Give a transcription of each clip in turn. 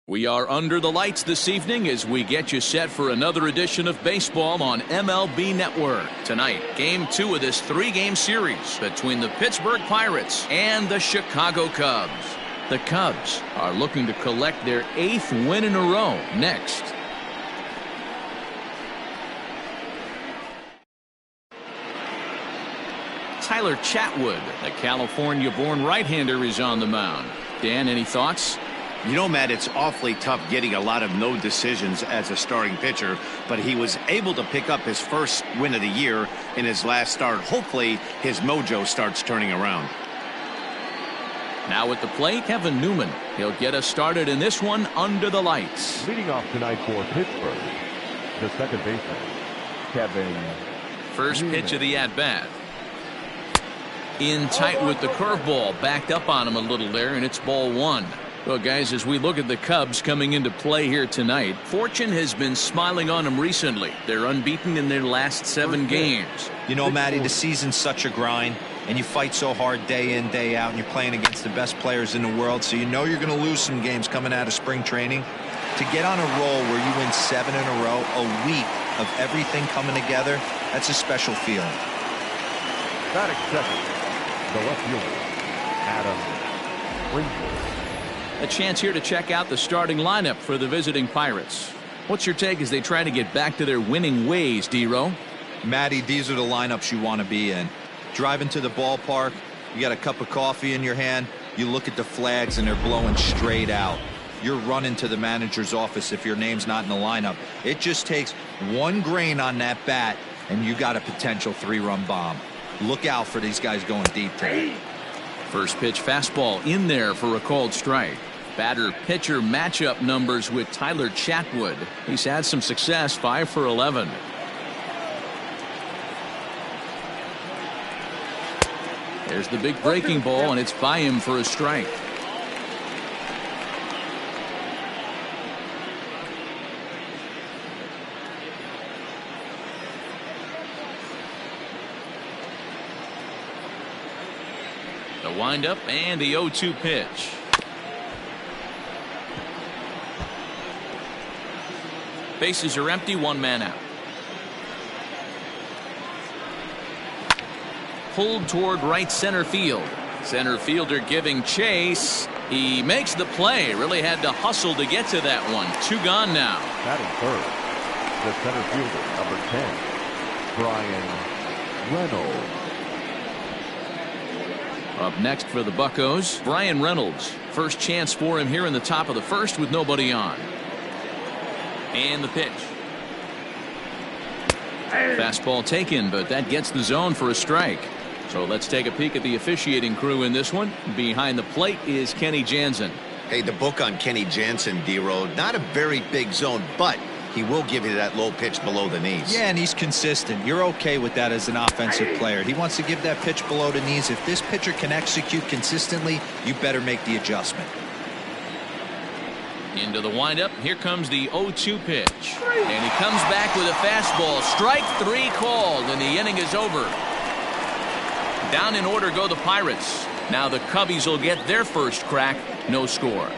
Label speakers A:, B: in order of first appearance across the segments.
A: We are under the lights this evening as we get you set for another edition of baseball on MLB Network. Tonight, Game 2 of this 3-game series between the Pittsburgh Pirates and the Chicago Cubs. The Cubs are looking to collect their 8th win in a row next. Tyler Chatwood, the California-born right-hander, is on the mound. Dan, any thoughts?
B: You know, Matt, it's awfully tough getting a lot of no decisions as a starting pitcher, but he was able to pick up his first win of the year in his last start. Hopefully, his mojo starts turning around.
A: Now at the plate, Kevin Newman. He'll get us started in this one under the lights.
C: Leading off tonight for Pittsburgh, the second baseman, Kevin
A: First
C: Newman.
A: pitch of the at-bat. In tight with the curveball, backed up on him a little there, and it's ball 1. Well, guys, as we look at the Cubs coming into play here tonight, fortune has been smiling on them recently. They're unbeaten in their last 7 games.
D: You know, Matty, the season's such a grind, and you fight so hard day in, day out, and you're playing against the best players in the world, so you know you're going to lose some games coming out of spring training. To get on a roll where you win 7 in a row, a week of everything coming together, that's a special feeling.
C: Batting second, the left fielder, Adam Springfield.
A: A chance here to check out the starting lineup for the visiting Pirates. What's your take as they try to get back to their winning ways, D-Row?
D: Matty, these are the lineups you want to be in. Driving to the ballpark, you got a cup of coffee in your hand, you look at the flags and they're blowing straight out. You're running to the manager's office if your name's not in the lineup. It just takes one grain on that bat and you got a potential 3-run bomb. Look out for these guys going deep today.
A: First pitch fastball in there for a called strike. Batter-pitcher matchup numbers with Tyler Chatwood. He's had some success, 5 for 11. There's the big breaking ball, and it's by him for a strike. The windup and the 0-2 pitch. Bases are empty, 1 man out. Pulled toward right center field. Center fielder giving chase. He makes the play. Really had to hustle to get to that one. 2 gone now.
C: Batting third, the center fielder, number 10, Brian Reynolds.
A: Up next for the Buccos, Brian Reynolds. First chance for him here in the top of the first with nobody on. And the pitch. Fastball taken, but that gets the zone for a strike. So let's take a peek at the officiating crew in this one. Behind the plate is Kenny Jansen.
B: Hey, the book on Kenny Jansen, D-Road, not a very big zone, but he will give you that low pitch below the knees.
D: Yeah, and he's consistent. You're okay with that as an offensive player. He wants to give that pitch below the knees. If this pitcher can execute consistently, you better make the adjustment.
A: Into the windup. Here comes the 0-2 pitch. And he comes back with a fastball. Strike 3 called, and the inning is over. Down in order go the Pirates. Now the Cubbies will get their first crack. No score.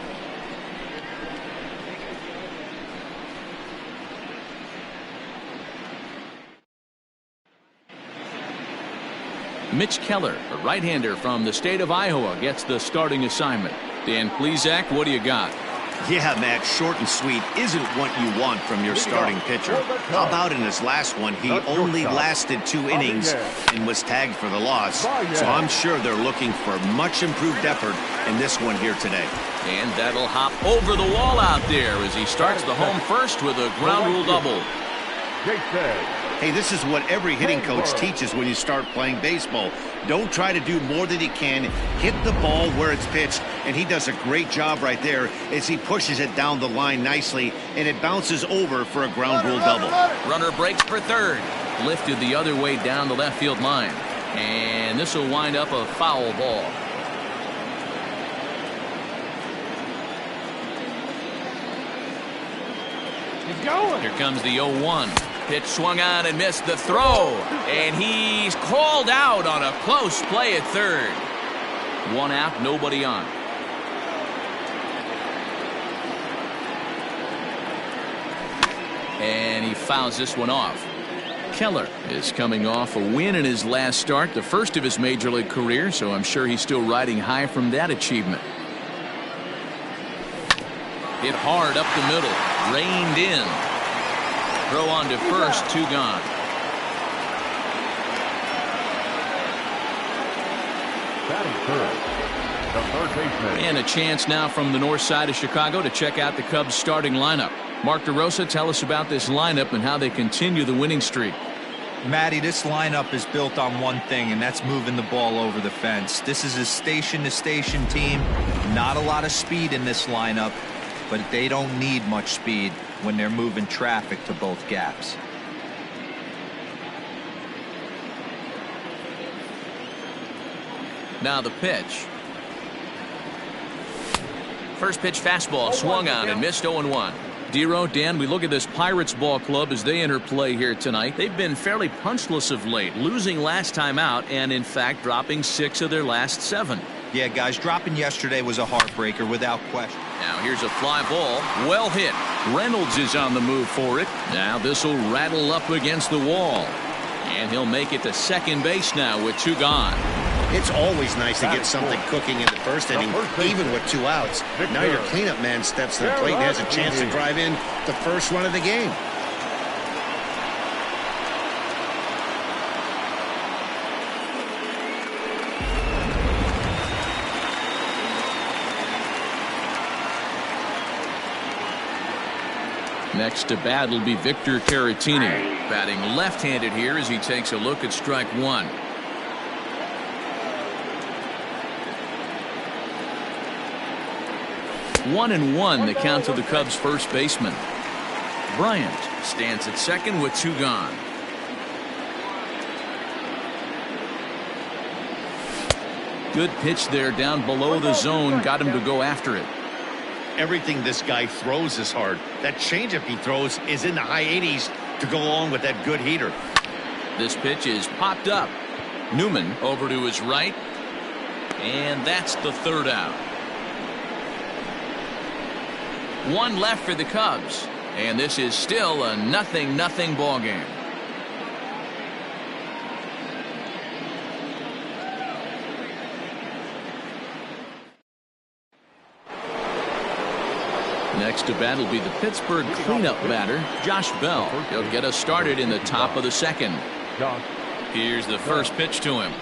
A: Mitch Keller, a right-hander from the state of Iowa, gets the starting assignment. Dan Plesac, what do you got?
B: Yeah, Matt, short and sweet isn't what you want from your starting pitcher. How about in his last one, he only lasted 2 innings and was tagged for the loss. So I'm sure they're looking for much improved effort in this one here today.
A: And that'll hop over the wall out there as he starts the home first with a ground rule double.
B: Hey, this is what every hitting coach teaches when you start playing baseball. Don't try to do more than you can. Hit the ball where it's pitched, and he does a great job right there as he pushes it down the line nicely, and it bounces over for a ground rule double.
A: Runner breaks for third. Lifted the other way down the left field line. And this will wind up a foul ball.
E: He's going.
A: Here comes the 0-1. Pitch swung on and missed the throw. And he's called out on a close play at third. 1 out, nobody on. And he fouls this one off. Keller is coming off a win in his last start, the first of his major league career, so I'm sure he's still riding high from that achievement. Hit hard up the middle, reined in. Throw on to first, 2 gone.
C: Batting third, the third baseman.
A: And a chance now from the north side of Chicago to check out the Cubs starting lineup. Mark DeRosa, tell us about this lineup and how they continue the winning streak.
D: Matty, this lineup is built on one thing, and that's moving the ball over the fence. This is a station-to-station team. Not a lot of speed in this lineup, but they don't need much speed when they're moving traffic to both gaps.
A: Now the pitch. First pitch fastball swung on and missed 0-1. Dero, Dan, we look at this Pirates ball club as they enter play here tonight. They've been fairly punchless of late, losing last time out and, in fact, dropping 6 of their last 7.
D: Yeah, guys, dropping yesterday was a heartbreaker without question.
A: Now here's a fly ball. Well hit. Reynolds is on the move for it. Now this will rattle up against the wall. And he'll make it to second base now with 2 gone.
B: It's always nice to get something cooking in the first inning, even with 2 outs. Now your cleanup man steps to the plate and has a chance to drive in the first run of the game.
A: Next to bat will be Victor Caratini, batting left-handed here as he takes a look at strike 1. One and one, the count to the Cubs' first baseman. Bryant stands at second with 2 gone. Good pitch there down below the zone, got him to go after it.
B: Everything this guy throws is hard. That changeup he throws is in the high 80s to go along with that good heater.
A: This pitch is popped up. Newman over to his right, and that's the 3rd out. 1 left for the Cubs, and this is still a 0-0 ball game. Next to bat will be the Pittsburgh cleanup batter, Josh Bell. He'll get us started in the top of the 2nd. Here's the first pitch to him.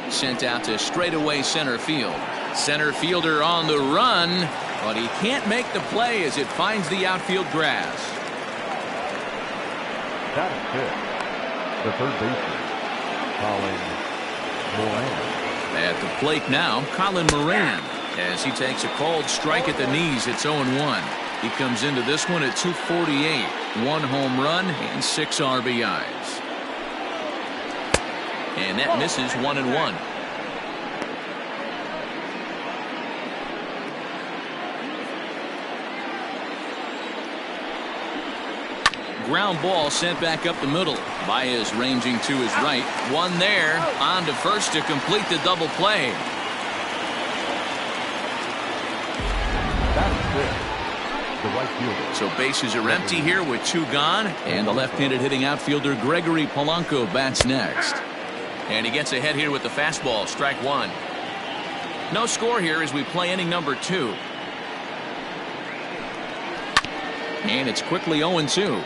A: Sent out to straightaway center field. Center fielder on the run, but he can't make the play as it finds the outfield grass.
C: That's it. The third baseman, Colin Moran.
A: At the plate now, Colin Moran, as he takes a called strike at the knees. It's 0-1. He comes into this one at 248. 1 home run and 6 RBIs. And that misses 1-1. Ground ball sent back up the middle. Baez ranging to his right. 1 there. On to first to complete the double play.
C: That's it. The right fielder.
A: So bases are empty here with 2 gone. And the left-handed hitting outfielder Gregory Polanco bats next. And he gets ahead here with the fastball. Strike 1. No score here as we play inning number 2. And it's quickly 0-2.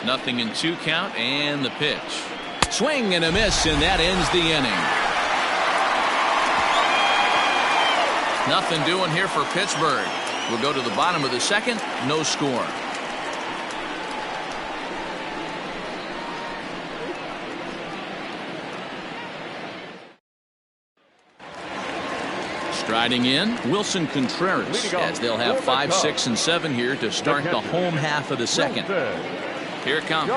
A: Nothing in 2 count, and the pitch. Swing and a miss, and that ends the inning. Nothing doing here for Pittsburgh. We'll go to the bottom of the 2nd. No score. Striding in, Wilson Contreras, as they'll have 5, 6, and 7 here to start the home half of the 2nd. Here it comes.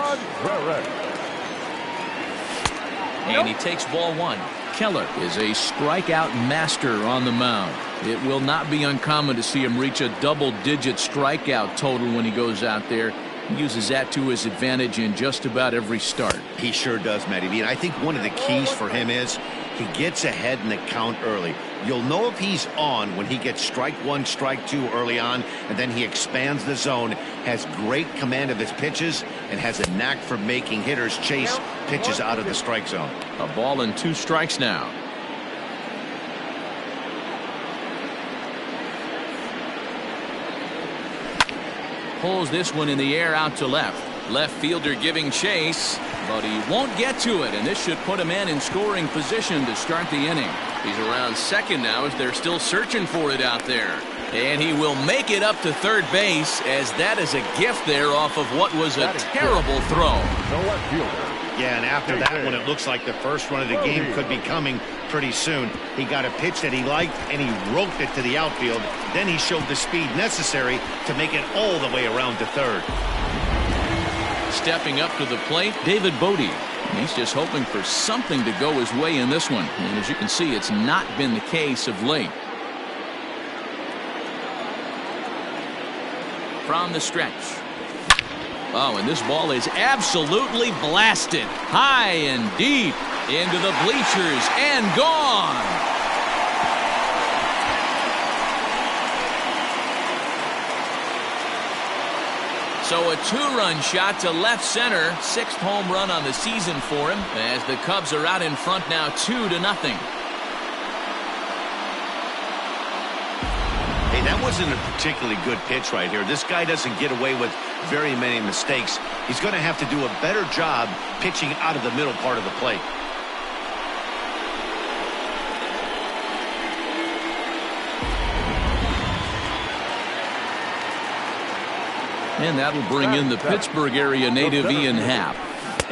A: And he takes ball 1. Keller is a strikeout master on the mound. It will not be uncommon to see him reach a double-digit strikeout total when he goes out there. He uses that to his advantage in just about every start.
B: He sure does, Matty. I think one of the keys for him is He gets ahead in the count early. You'll know if he's on when he gets strike one, strike two early on, and then he expands the zone, has great command of his pitches, and has a knack for making hitters chase pitches out of the strike zone.
A: A ball and 2 strikes now. Pulls this one in the air out to left. Left fielder giving chase, but he won't get to it, and this should put a man in scoring position to start the inning. He's around second now as they're still searching for it out there. And he will make it up to third base, as that is a gift there off of what was a terrible throw.
C: The left fielder.
B: Yeah, and after that one, it looks like the first run of the game could be coming pretty soon. He got a pitch that he liked, and he roped it to the outfield. Then he showed the speed necessary to make it all the way around to third.
A: Stepping up to the plate, David Bodie. He's just hoping for something to go his way in this one. And as you can see, it's not been the case of late. From the stretch. Oh, and this ball is absolutely blasted. High and deep into the bleachers and gone. So a 2-run shot to left center. 6th home run on the season for him, as the Cubs are out in front now 2-0.
B: Hey, that wasn't a particularly good pitch right here. This guy doesn't get away with very many mistakes. He's going to have to do a better job pitching out of the middle part of the plate.
A: And that'll bring in the Pittsburgh area native Ian Happ,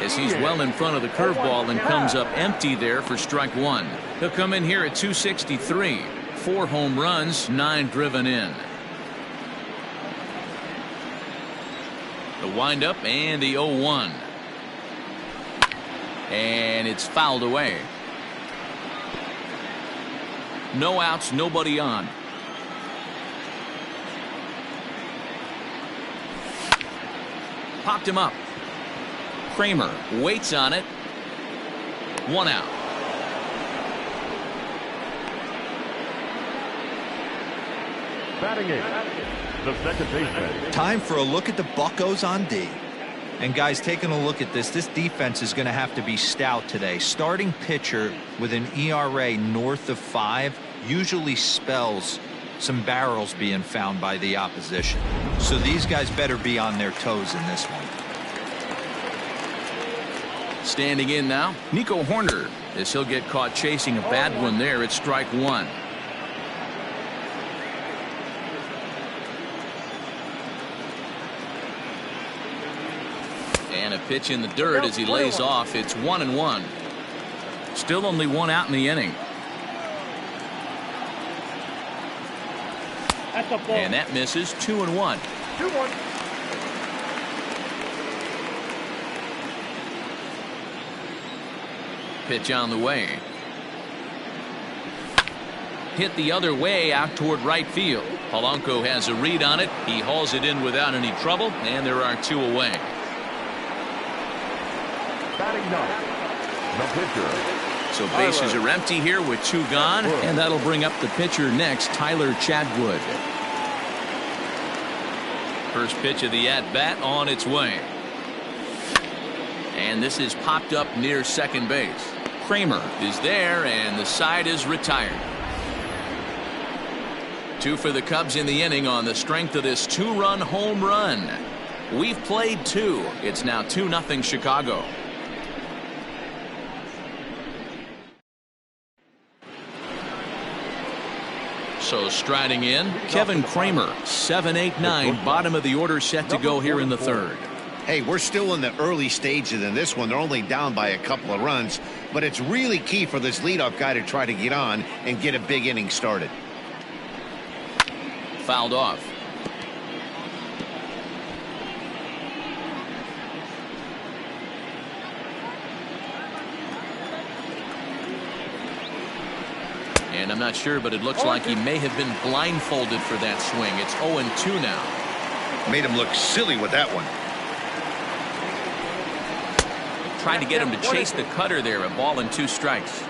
A: as he's well in front of the curveball and comes up empty there for strike one. He'll come in here at 263. 4 home runs, 9 driven in. The windup and the 0-1. And it's fouled away. No outs, nobody on. Popped him up. Kramer waits on it. 1 out.
C: Batting it, the second baseman.
D: Time for a look at the Buccos on D. And guys, taking a look at this defense is going to have to be stout today. Starting pitcher with an ERA north of 5 usually spells some barrels being found by the opposition. So these guys better be on their toes in this one.
A: Standing in now, Nico Horner, as he'll get caught chasing a bad one there at strike 1. And a pitch in the dirt as he lays off. It's 1-1. Still only 1 out in the inning. And that misses. 2-1.
C: 2-1.
A: Pitch on the way. Hit the other way out toward right field. Polanco has a read on it. He hauls it in without any trouble, and there are 2 away.
C: Batting 9, the pitcher.
A: So bases are empty here with 2 gone, and that'll bring up the pitcher next, Tyler Chadwood. First pitch of the at-bat on its way. And this is popped up near second base. Kramer is there, and the side is retired. 2 for the Cubs in the inning on the strength of this 2-run home run. We've played 2. It's now 2-0 Chicago. So striding in, Kevin Kramer, 7-8-9, bottom of the order, set to go here in the third.
B: Hey, we're still in the early stages in this one. They're only down by a couple of runs, but it's really key for this leadoff guy to try to get on and get a big inning started.
A: Fouled off. And I'm not sure, but it looks like he may have been blindfolded for that swing. It's 0-2 now.
B: Made him look silly with that one.
A: Trying to get him to chase the cutter there. A ball and 2 strikes.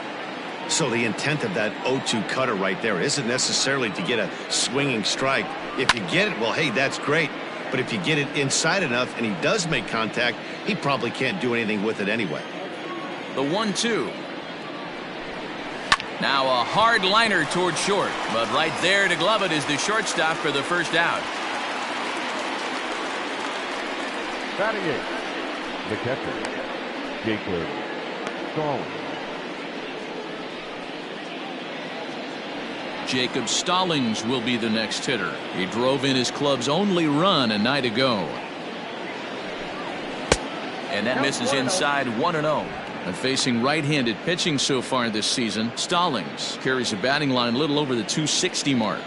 B: So the intent of that 0-2 cutter right there isn't necessarily to get a swinging strike. If you get it, well, hey, that's great. But if you get it inside enough and he does make contact, he probably can't do anything with it anyway.
A: The 1-2. Now a hard liner toward short, but right there to glove it is the shortstop for the first out.
C: Batting eighth, the catcher, Jacob Stallings.
A: Jacob Stallings will be the next hitter. He drove in his club's only run a night ago. And that misses inside 1-0. And facing right-handed pitching so far this season, Stallings carries a batting line a little over the 260 mark.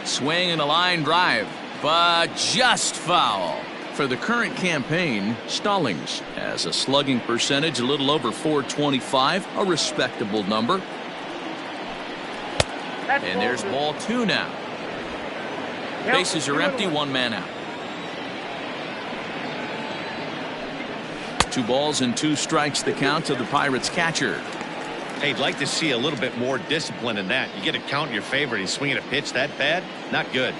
A: Swing and a line drive, but just foul. For the current campaign, Stallings has a slugging percentage a little over .425, a respectable number. And there's ball 2 now. Bases are empty, 1 man out. 2 balls and 2 strikes the count to the Pirates catcher.
B: Hey, I'd like to see a little bit more discipline in that. You get a count in your favor and he's swinging a pitch that bad? Not good.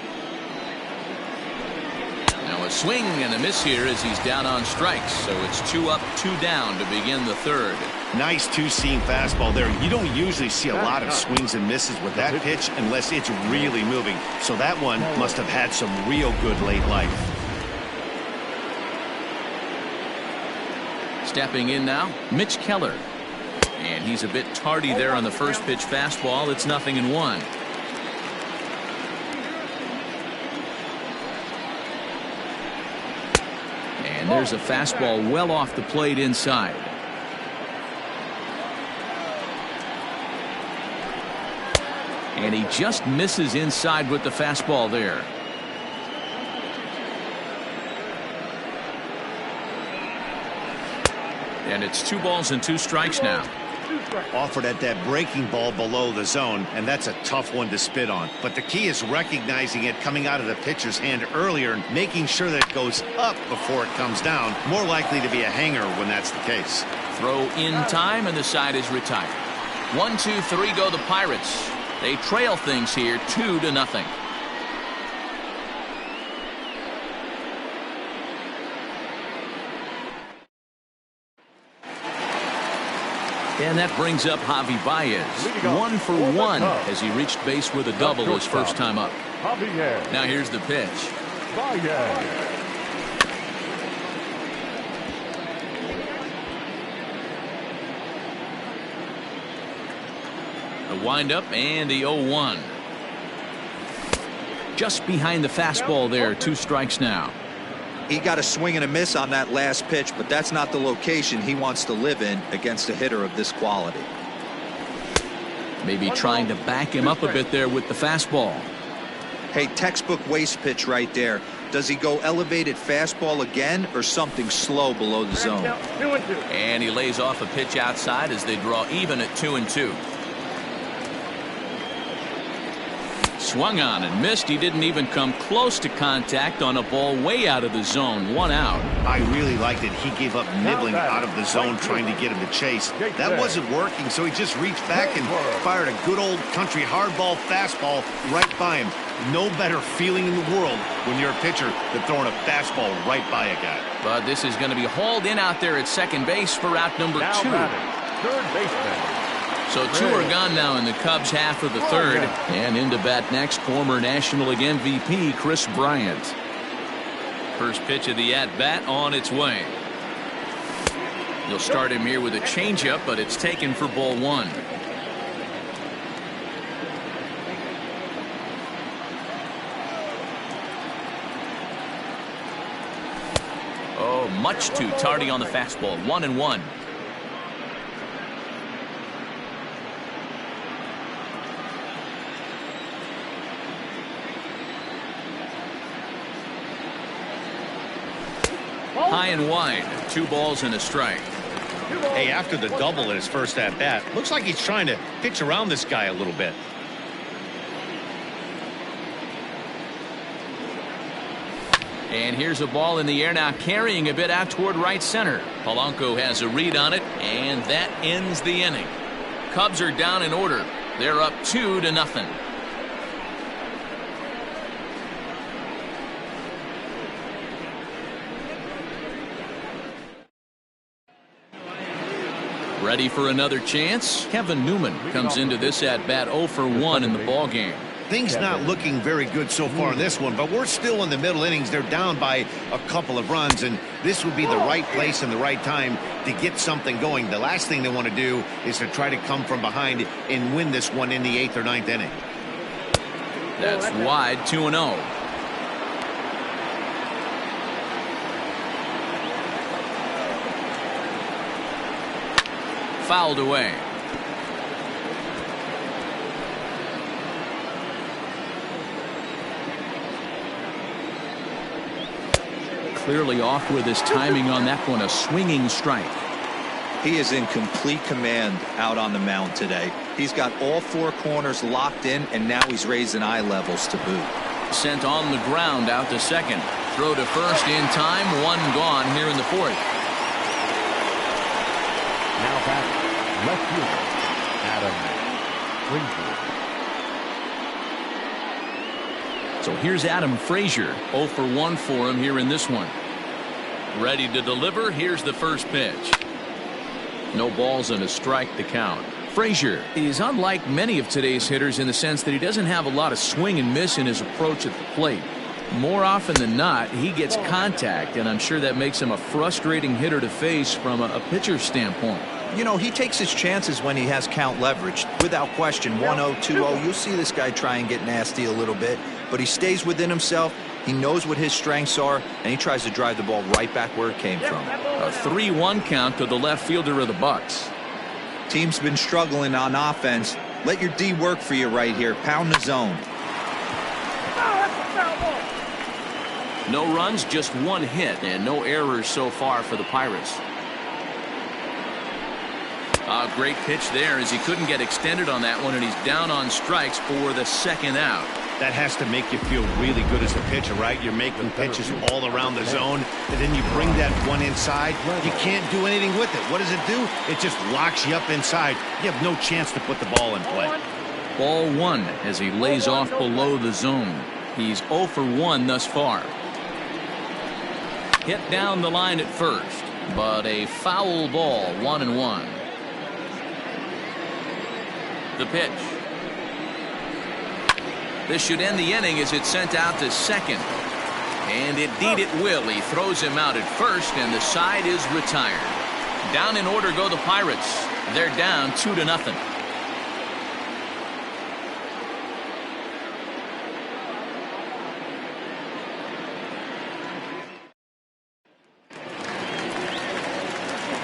A: Now a swing and a miss here as he's down on strikes. So it's 2 up, 2 down to begin the third.
B: Nice two-seam fastball there. You don't usually see a lot of swings and misses with that pitch unless it's really moving. So that one must have had some real good late life.
A: Stepping in now, Mitch Keller. And he's a bit tardy there on the first pitch fastball. It's 0-1. And there's a fastball well off the plate inside. And he just misses inside with the fastball there. And it's 2 balls and 2 strikes now.
B: Offered at that breaking ball below the zone, and that's a tough one to spit on. But the key is recognizing it coming out of the pitcher's hand earlier and making sure that it goes up before it comes down. More likely to be a hanger when that's the case.
A: Throw in time, and the side is retired. 1, 2, 3 go the Pirates. They trail things here 2-0. And that brings up Javi Baez. 1 for 1 as he reached base with a double his first time up. Now here's the pitch. The windup and the 0-1. Just behind the fastball there, 2 strikes now.
D: He got a swing and a miss on that last pitch, but that's not the location he wants to live in against a hitter of this quality.
A: Maybe trying to back him up a bit there with the fastball.
D: Hey, textbook waste pitch right there. Does he go elevated fastball again or something slow below the zone?
A: And he lays off a pitch outside as they draw even at 2-2. Swung on and missed. He didn't even come close to contact on a ball way out of the zone. 1 out.
B: I really liked it. He gave up nibbling out of the zone trying to get him to chase. That wasn't working, so he just reached back and fired a good old country hardball fastball right by him. No better feeling in the world when you're a pitcher than throwing a fastball right by a guy.
A: But this is going to be hauled in out there at second base for out number 2.
C: Third baseman.
A: So 2 are gone now in the Cubs half of the third. And into bat next, former National League MVP Kris Bryant. First pitch of the at-bat on its way. You'll start him here with a changeup, but it's taken for ball 1. Oh, much too tardy on the fastball. 1-1. High and wide. 2 balls and a strike.
B: Hey, after the double in his first at-bat, looks like he's trying to pitch around this guy a little bit.
A: And here's a ball in the air now, carrying a bit out toward right center. Polanco has a read on it, and that ends the inning. Cubs are down in order. They're up 2-0. Ready for another chance? Kevin Newman comes into this at bat 0 for 1 in the ball game.
B: Things not looking very good so far in this one, but we're still in the middle innings. They're down by a couple of runs, and this would be the right place and the right time to get something going. The last thing they want to do is to try to come from behind and win this one in the 8th or 9th inning.
A: That's wide, 2-0. Fouled away. Clearly off with his timing on that one, a swinging strike.
D: He is in complete command out on the mound today. He's got all 4 corners locked in, and now he's raising eye levels to boot.
A: Sent on the ground out to second. Throw to first in time. 1 gone here in the 4th.
C: Now back, left fielder, Adam Frazier.
A: So here's Adam Frazier. 0 for 1 for him here in this one. Ready to deliver. Here's the first pitch. No balls and a strike to count. Frazier is unlike many of today's hitters in the sense that he doesn't have a lot of swing and miss in his approach at the plate. More often than not, he gets contact, and I'm sure that makes him a frustrating hitter to face from a pitcher's standpoint.
D: You know, he takes his chances when he has count leverage. Without question, 1-0, 2-0, you'll see this guy try and get nasty a little bit, but he stays within himself. He knows what his strengths are, and he tries to drive the ball right back where it came from.
A: A 3-1 count to the left fielder of the Bucks.
D: Team's been struggling on offense. Let your D work for you right here. Pound the zone.
A: No runs, just 1 hit, and no errors so far for the Pirates. A great pitch there as he couldn't get extended on that one, and he's down on strikes for the 2nd out.
B: That has to make you feel really good as a pitcher, right? You're making pitches all around the zone, and then you bring that one inside. You can't do anything with it. What does it do? It just locks you up inside. You have no chance to put the ball in play.
A: Ball 1 as he lays off below the zone. He's 0 for 1 thus far. Hit down the line at first, but a foul ball, 1-1. The pitch. This should end the inning as it's sent out to second. And indeed it will. He throws him out at first, and the side is retired. Down in order go the Pirates. They're down 2-0.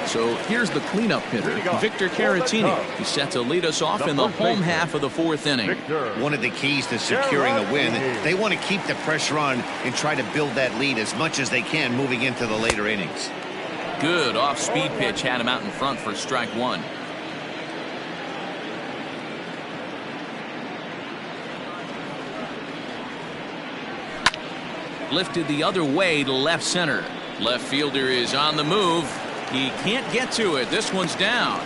A: So here's the cleanup hitter, Victor Caratini. He's set to lead us off in the home half of the 4th inning.
B: One of the keys to securing a win, they want to keep the pressure on and try to build that lead as much as they can moving into the later innings.
A: Good off-speed pitch had him out in front for strike 1. Lifted the other way to left center. Left fielder is on the move. He can't get to it. This one's down.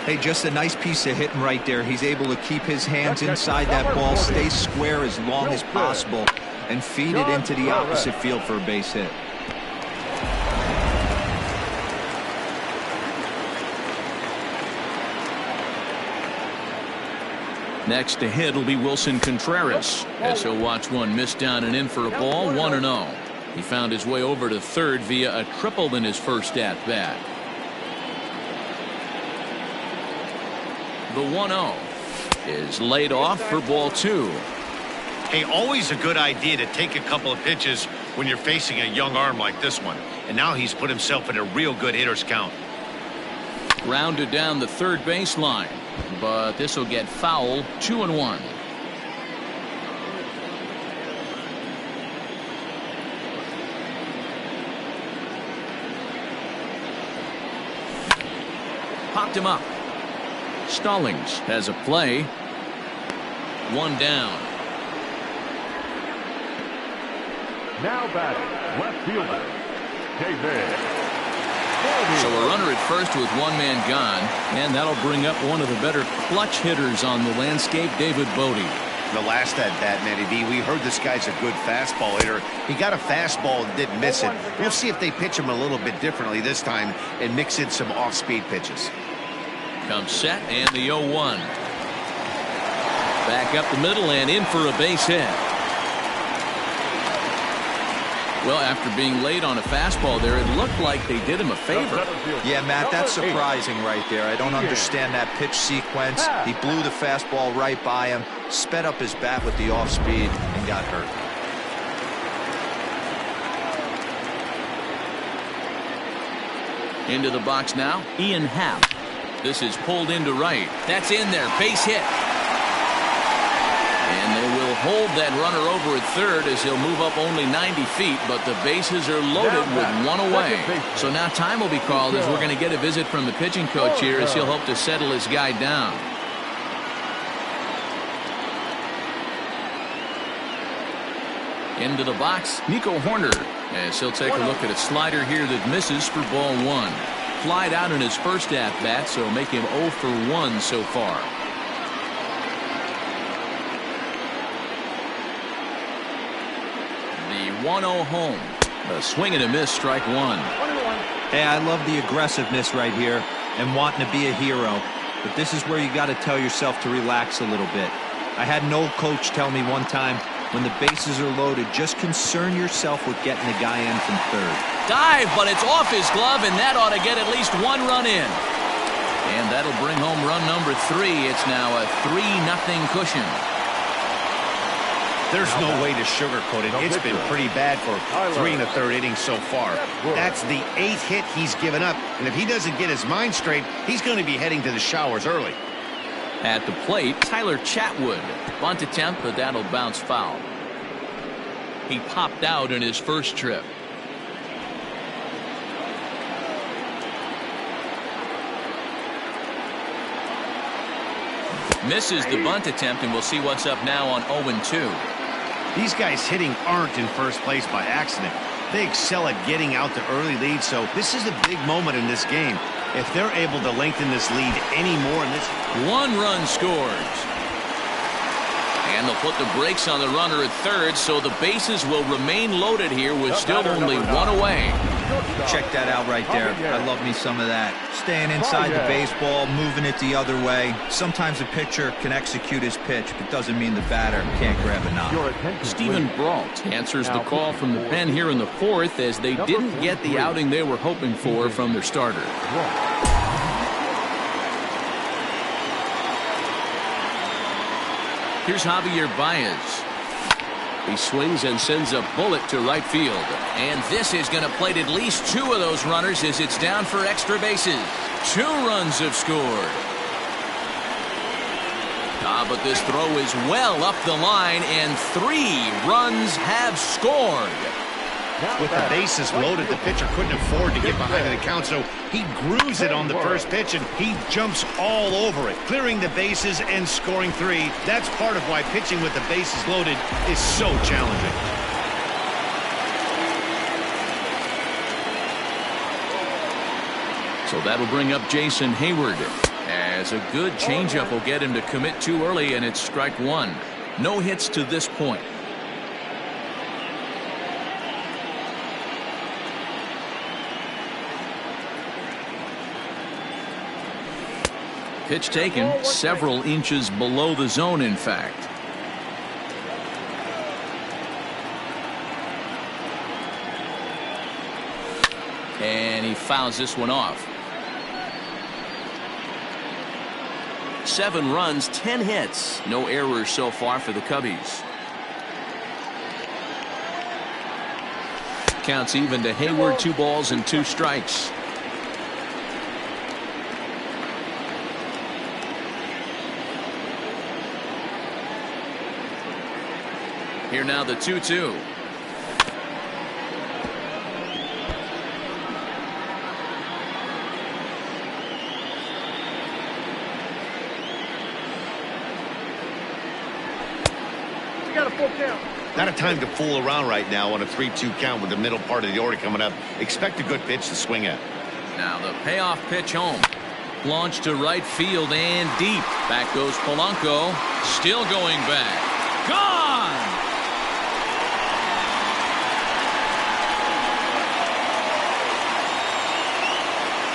D: Hey, just a nice piece of hitting right there. He's able to keep his hands inside that ball, stay square as long as possible, and feed it into the opposite field for a base hit.
A: Next to hit will be Wilson Contreras, as he'll watch one miss down and in for a ball, 1-0. He found his way over to third via a triple in his first at-bat. The 1-0 is laid off for ball 2.
B: Hey, always a good idea to take a couple of pitches when you're facing a young arm like this one. And now he's put himself in a real good hitter's count.
A: Grounded down the third baseline, but this will get foul, 2-1. Popped him up. Stallings has a play. 1 down.
C: Now batting, left fielder, David.
A: So a runner at first with one man gone, and that'll bring up one of the better clutch hitters on the landscape, David Bodie.
B: The last at bat, Matty B, we heard this guy's a good fastball hitter. He got a fastball and didn't miss it. We'll see if they pitch him a little bit differently this time and mix in some off-speed pitches.
A: Comes set and the 0-1. Back up the middle and in for a base hit. Well, after being late on a fastball there, it looked like they did him a favor.
D: Yeah, Matt, that's surprising right there. I don't understand that pitch sequence. He blew the fastball right by him, sped up his bat with the off speed, and got hurt.
A: Into the box now, Ian Happ. This is pulled into right. That's in there, base hit. And they will hold that runner over at third as he'll move up only 90 feet, but the bases are loaded with one away. So now time will be called as we're going to get a visit from the pitching coach here as he'll hope to settle his guy down. Into the box, Nico Horner, as he'll take a look at a slider here that misses for ball one. Flied out in his first at-bat, so make him 0 for 1 so far. The 1-0 home. A swing and a miss, strike one.
D: Hey, I love the aggressiveness right here and wanting to be a hero. But this is where you got to tell yourself to relax a little bit. I had an old coach tell me one time, when the bases are loaded, just concern yourself with getting the guy in from third.
A: Dive, but it's off his glove, and that ought to get at least one run in. And that'll bring home run number 3. It's now a 3-0 cushion.
B: There's no way to sugarcoat it. It's been pretty bad for 3 1/3 innings so far. That's the 8th hit he's given up, and if he doesn't get his mind straight, he's going to be heading to the showers early.
A: At the plate, Tyler Chatwood. Bunt attempt, but that'll bounce foul. He popped out in his first trip. Misses the bunt attempt, and we'll see what's up now on 0-2.
B: These guys hitting aren't in first place by accident. They excel at getting out to early leads, so this is a big moment in this game. If they're able to lengthen this lead any more in this...
A: 1 run scores. And they'll put the brakes on the runner at third, so the bases will remain loaded here with still only 1 away.
D: Check that out right there. I love me some of that. Staying inside the baseball, moving it the other way. Sometimes a pitcher can execute his pitch, but doesn't mean the batter can't grab a knob.
A: Stephen Brault answers the call from the pen here in the 4th as they didn't get the outing they were hoping for from their starter. Here's Javier Baez. He swings and sends a bullet to right field. And this is going to plate at least 2 of those runners as it's down for extra bases. 2 runs have scored. But this throw is well up the line, and 3 runs have scored.
B: With the bases loaded, the pitcher couldn't afford to get behind in the count, so he grooves it on the first pitch, and he jumps all over it, clearing the bases and scoring 3. That's part of why pitching with the bases loaded is so challenging.
A: So that'll bring up Jason Hayward, as a good changeup will get him to commit too early, and it's strike 1. No hits to this point. Pitch taken several inches below the zone, in fact. And he fouls this one off. 7 runs, 10 hits. No errors so far for the Cubbies. Counts even to Hayward, 2 balls and 2 strikes. Here now the 2-2.
C: You got a full count.
B: Not a time to fool around right now on a 3-2 count with the middle part of the order coming up. Expect a good pitch to swing at.
A: Now the payoff pitch home. Launched to right field and deep. Back goes Polanco. Still going back. Gone!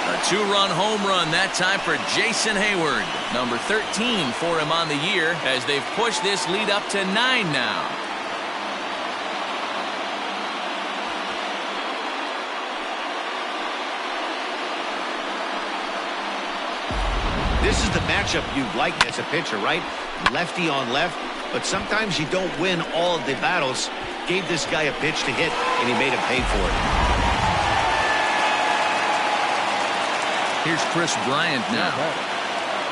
A: A 2-run home run that time for Jason Heyward. Number 13 for him on the year as they've pushed this lead up to 9 now.
B: This is the matchup you'd like as a pitcher, right? Lefty on left, but sometimes you don't win all of the battles. Gave this guy a pitch to hit, and he made him pay for it.
A: Here's Chris Bryant now.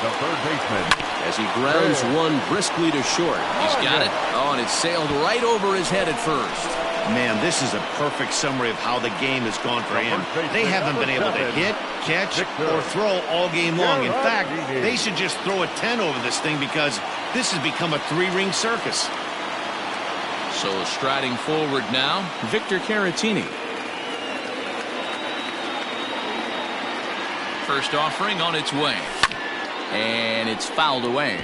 C: The third baseman.
A: As he grounds one briskly to short. He's got it. Oh, and it sailed right over his head at first.
B: Man, this is a perfect summary of how the game has gone for him. They haven't been able to hit, catch, or throw all game long. In fact, they should just throw a 10 over this thing because this has become a 3-ring circus.
A: So striding forward now, Victor Caratini. First offering on its way. And it's fouled away.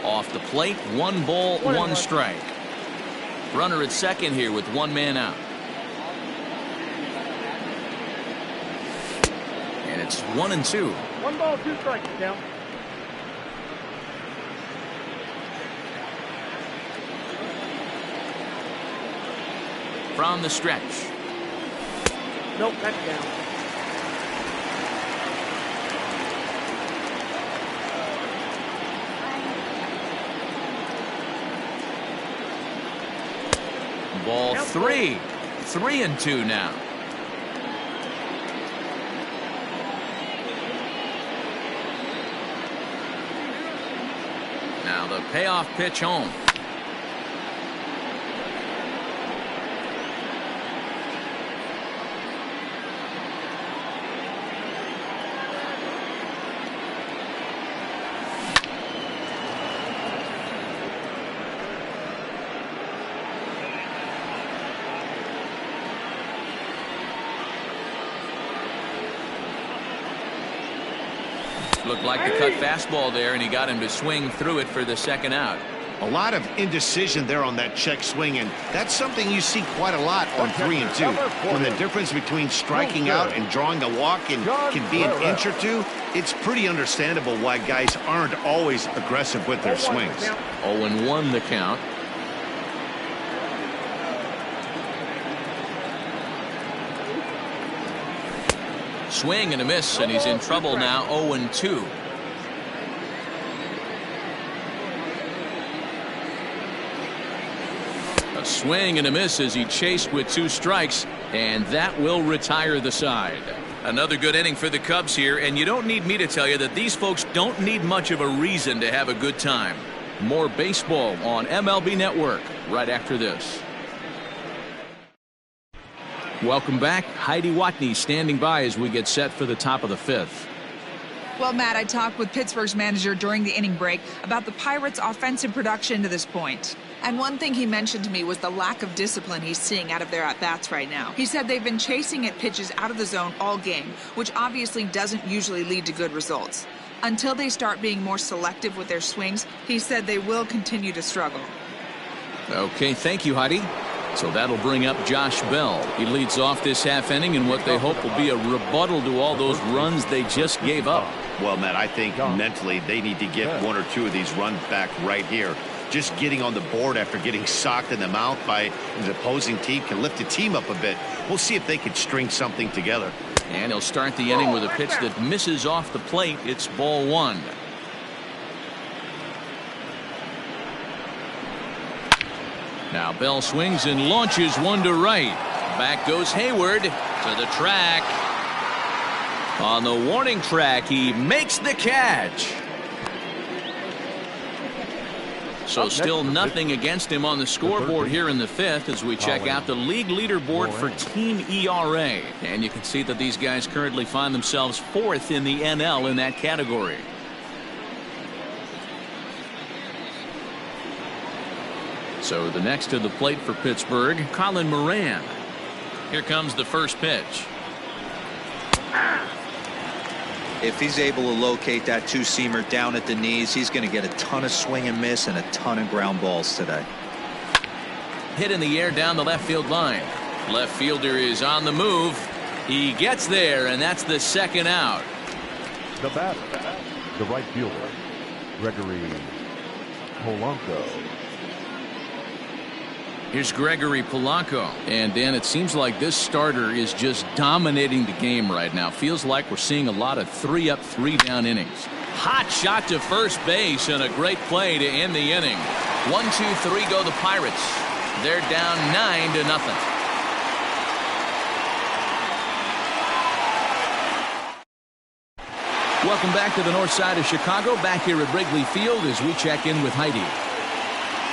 A: Off the plate, 1 ball, 1 strike. Runner at second here with 1 man out. And it's 1-2.
E: 1 ball, 2 strikes, down.
A: From the stretch.
E: Nope, that's down.
A: Ball 3. 3-2 now. Now the payoff pitch home. Looked like the cut fastball there, and he got him to swing through it for the second out.
B: A lot of indecision there on that check swing, and that's something you see quite a lot on 3 and 2. When the difference between striking out and drawing a walk can be an inch or 2, it's pretty understandable why guys aren't always aggressive with their swings.
A: 0-1 the count. Swing and a miss, and he's in trouble now. 0-2. A swing and a miss as he chased with 2 strikes, and that will retire the side. Another good inning for the Cubs here, and you don't need me to tell you that these folks don't need much of a reason to have a good time. More baseball on MLB Network right after this. Welcome back. Heidi Watney standing by as we get set for the top of the 5th.
F: Well, Matt, I talked with Pittsburgh's manager during the inning break about the Pirates' offensive production to this point. And one thing he mentioned to me was the lack of discipline he's seeing out of their at-bats right now. He said they've been chasing at pitches out of the zone all game, which obviously doesn't usually lead to good results. Until they start being more selective with their swings, he said they will continue to struggle.
A: Okay, thank you, Heidi. So that'll bring up Josh Bell. He leads off this half inning in what they hope will be a rebuttal to all those runs they just gave up.
B: Well, Matt, I think mentally they need to get 1 or 2 of these runs back right here. Just getting on the board after getting socked in the mouth by the opposing team can lift the team up a bit. We'll see if they can string something together.
A: And he'll start the inning with a pitch that misses off the plate. It's ball 1. Now Bell swings and launches one to right. Back goes Heyward to the track. On the warning track, he makes the catch. So still nothing against him on the scoreboard here in the fifth as we check out the league leaderboard for team ERA. And you can see that these guys currently find themselves fourth in the NL in that category. So the next to the plate for Pittsburgh, Colin Moran. Here comes the first pitch.
D: If he's able to locate that two-seamer down at the knees, he's going to get a ton of swing and miss and a ton of ground balls today.
A: Hit in the air down the left field line. Left fielder is on the move. He gets there, and that's the second out.
C: The batter, the right fielder, Gregory Polanco.
A: Here's Gregory Polanco. And, Dan, it seems like this starter is just dominating the game right now. Feels like we're seeing a lot of 3-up, 3-down innings. Hot shot to first base and a great play to end the inning. 1-2-3 go the Pirates. They're down 9-0. Welcome back to the north side of Chicago. Back here at Wrigley Field as we check in with Heidi.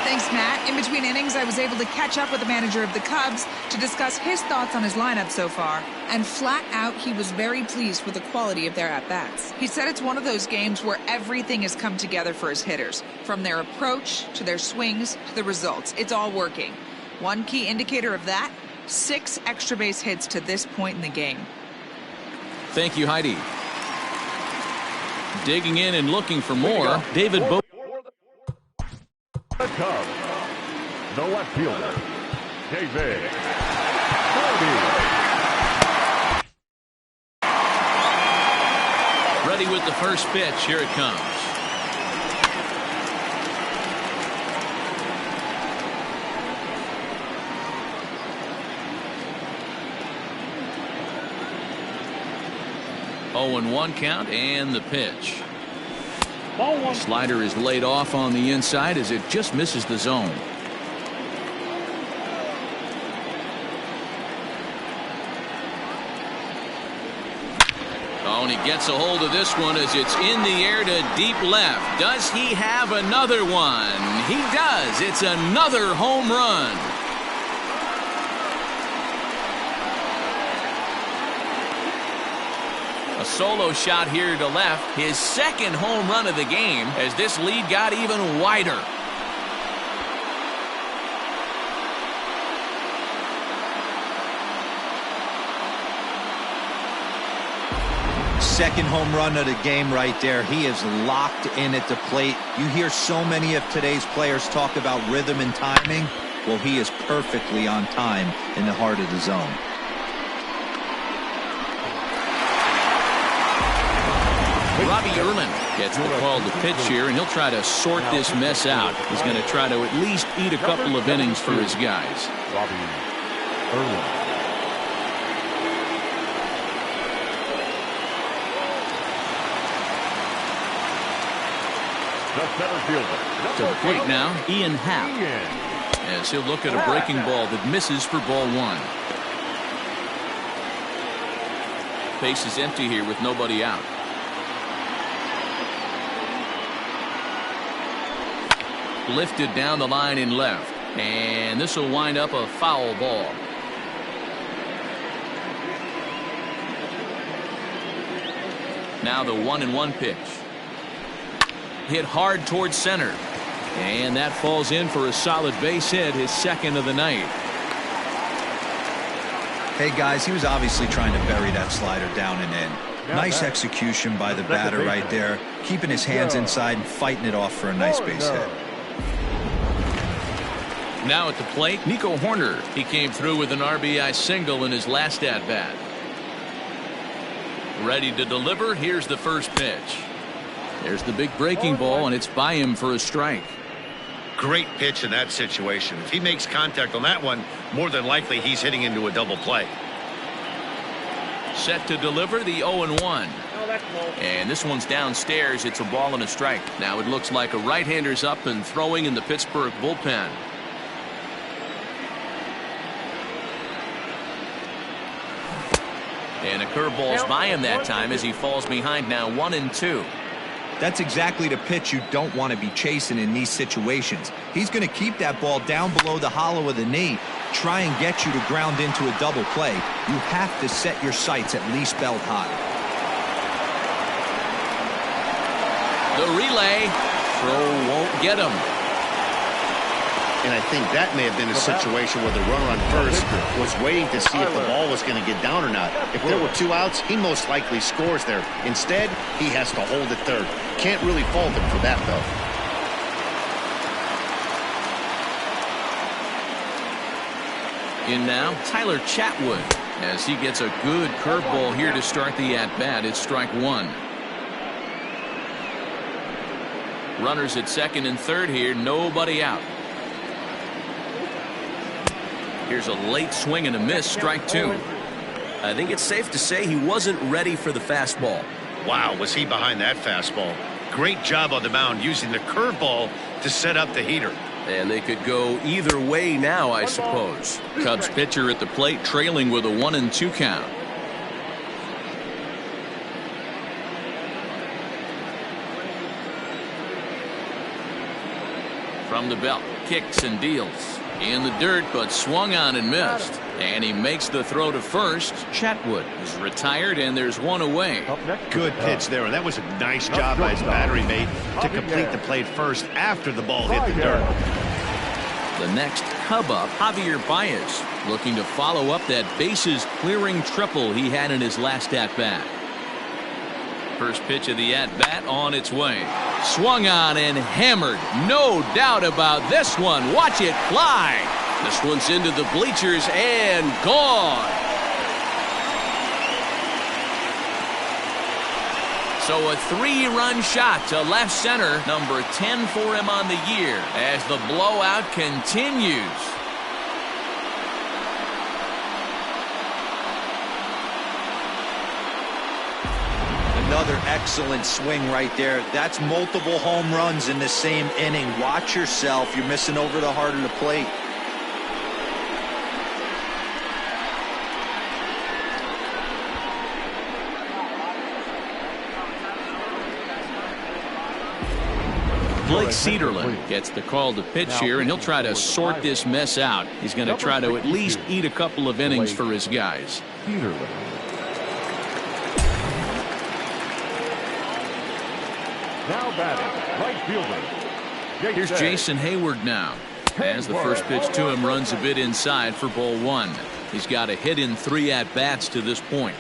F: Thanks, Matt. In between innings, I was able to catch up with the manager of the Cubs to discuss his thoughts on his lineup so far. And flat out, he was very pleased with the quality of their at-bats. He said it's one of those games where everything has come together for his hitters. From their approach, to their swings, to the results. It's all working. One key indicator of that, 6 extra base hits to this point in the game.
A: Thank you, Heidi. Digging in and looking for more, David Bo.
C: The Cubs, the left fielder, David Bote.
A: Ready with the first pitch. Here it comes. Oh, and 1 count and the pitch.
E: Ball one.
A: Slider is laid off on the inside as it just misses the zone. Oh, and he gets a hold of this one as it's in the air to deep left. Does he have another one? He does. It's another home run. A solo shot here to left, his second home run of the game as this lead got even wider.
D: Second home run of the game right there. He is locked in at the plate. You hear so many of today's players talk about rhythm and timing. Well, he is perfectly on time in the heart of the zone.
A: Robbie Erlin gets the call to pitch here, and he'll try to sort this mess out. He's going to try to at least eat a couple of innings for his guys.
C: Robbie Erlin. The center fielder.
A: To the plate now, Ian Happ. As he'll look at a breaking ball that misses for ball 1. Base is empty here with nobody out. Lifted down the line in left, and this will wind up a foul ball. Now the 1-1 pitch. Hit hard towards center, and that falls in for a solid base hit, his second of the night.
D: Hey guys, he was obviously trying to bury that slider down and in. Nice execution by the batter right there, keeping his hands inside and fighting it off for a nice base hit.
A: Now at the plate, Nico Horner. He came through with an RBI single in his last at-bat. Ready to deliver. Here's the first pitch. There's the big breaking ball, and it's by him for a strike.
B: Great pitch in that situation. If he makes contact on that one, more than likely he's hitting into a double play.
A: Set to deliver the 0-1.
E: Oh, that's low.
A: And this one's downstairs. It's a ball and a strike. Now it looks like a right-hander's up and throwing in the Pittsburgh bullpen. And a curveball's by him that time as he falls behind now 1-2.
D: That's exactly the pitch you don't want to be chasing in these situations. He's going to keep that ball down below the hollow of the knee, try and get you to ground into a double play. You have to set your sights at least belt high.
A: The relay throw won't get him.
B: And I think that may have been a situation where the runner on first was waiting to see if the ball was going to get down or not. If there were 2 outs, he most likely scores there. Instead, he has to hold it third. Can't really fault him for that, though.
A: In now, Tyler Chatwood, as he gets a good curveball here to start the at-bat. It's strike one. Runners at second and third here, nobody out. Here's a late swing and a miss, strike two. I think it's safe to say he wasn't ready for the fastball.
B: Wow, was he behind that fastball. Great job on the mound using the curveball to set up the heater.
A: And they could go either way now, I suppose. Cubs pitcher at the plate trailing with a 1-2 count. From the belt, kicks and deals. In the dirt, but swung on and missed. And he makes the throw to first. Chatwood is retired, and there's one away.
B: Good pitch there, and that was a nice job by his battery mate to complete the play first after the ball hit the dirt.
A: The next Cub up, Javier Baez, looking to follow up that bases clearing triple he had in his last at-bat. First pitch of the at-bat on its way. Swung on and hammered. No doubt about this one. Watch it fly. This one's into the bleachers and gone. So a 3-run shot to left center. Number 10 for him on the year as the blowout continues.
D: Another excellent swing right there. That's multiple home runs in the same inning. Watch yourself. You're missing over the heart of the plate.
A: Blake Cederlind gets the call to pitch here, and he'll try to sort this mess out. He's going to try to at least eat a couple of innings for his guys.
C: Now batting, right fielder.
A: Here's Jason Hayward now. As the first pitch to him runs a bit inside for ball one. He's got a hit in 3 at-bats to this point.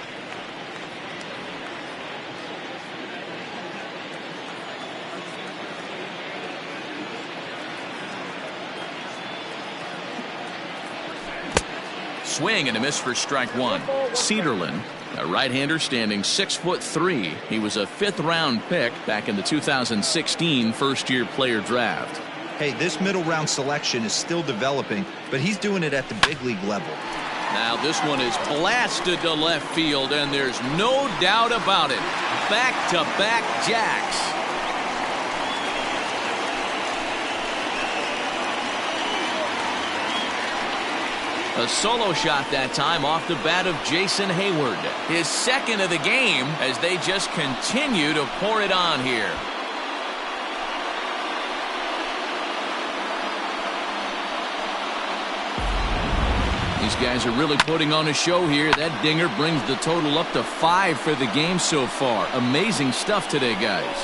A: Swing and a miss for strike one. Cederlind, a right-hander standing 6'3". He was a 5th-round pick back in the 2016 first-year player draft.
D: Hey, this middle-round selection is still developing, but he's doing it at the big league level.
A: Now this one is blasted to left field, and there's no doubt about it. Back-to-back jacks. A solo shot that time off the bat of Jason Hayward. His second of the game as they just continue to pour it on here. These guys are really putting on a show here. That dinger brings the total up to 5 for the game so far. Amazing stuff today, guys.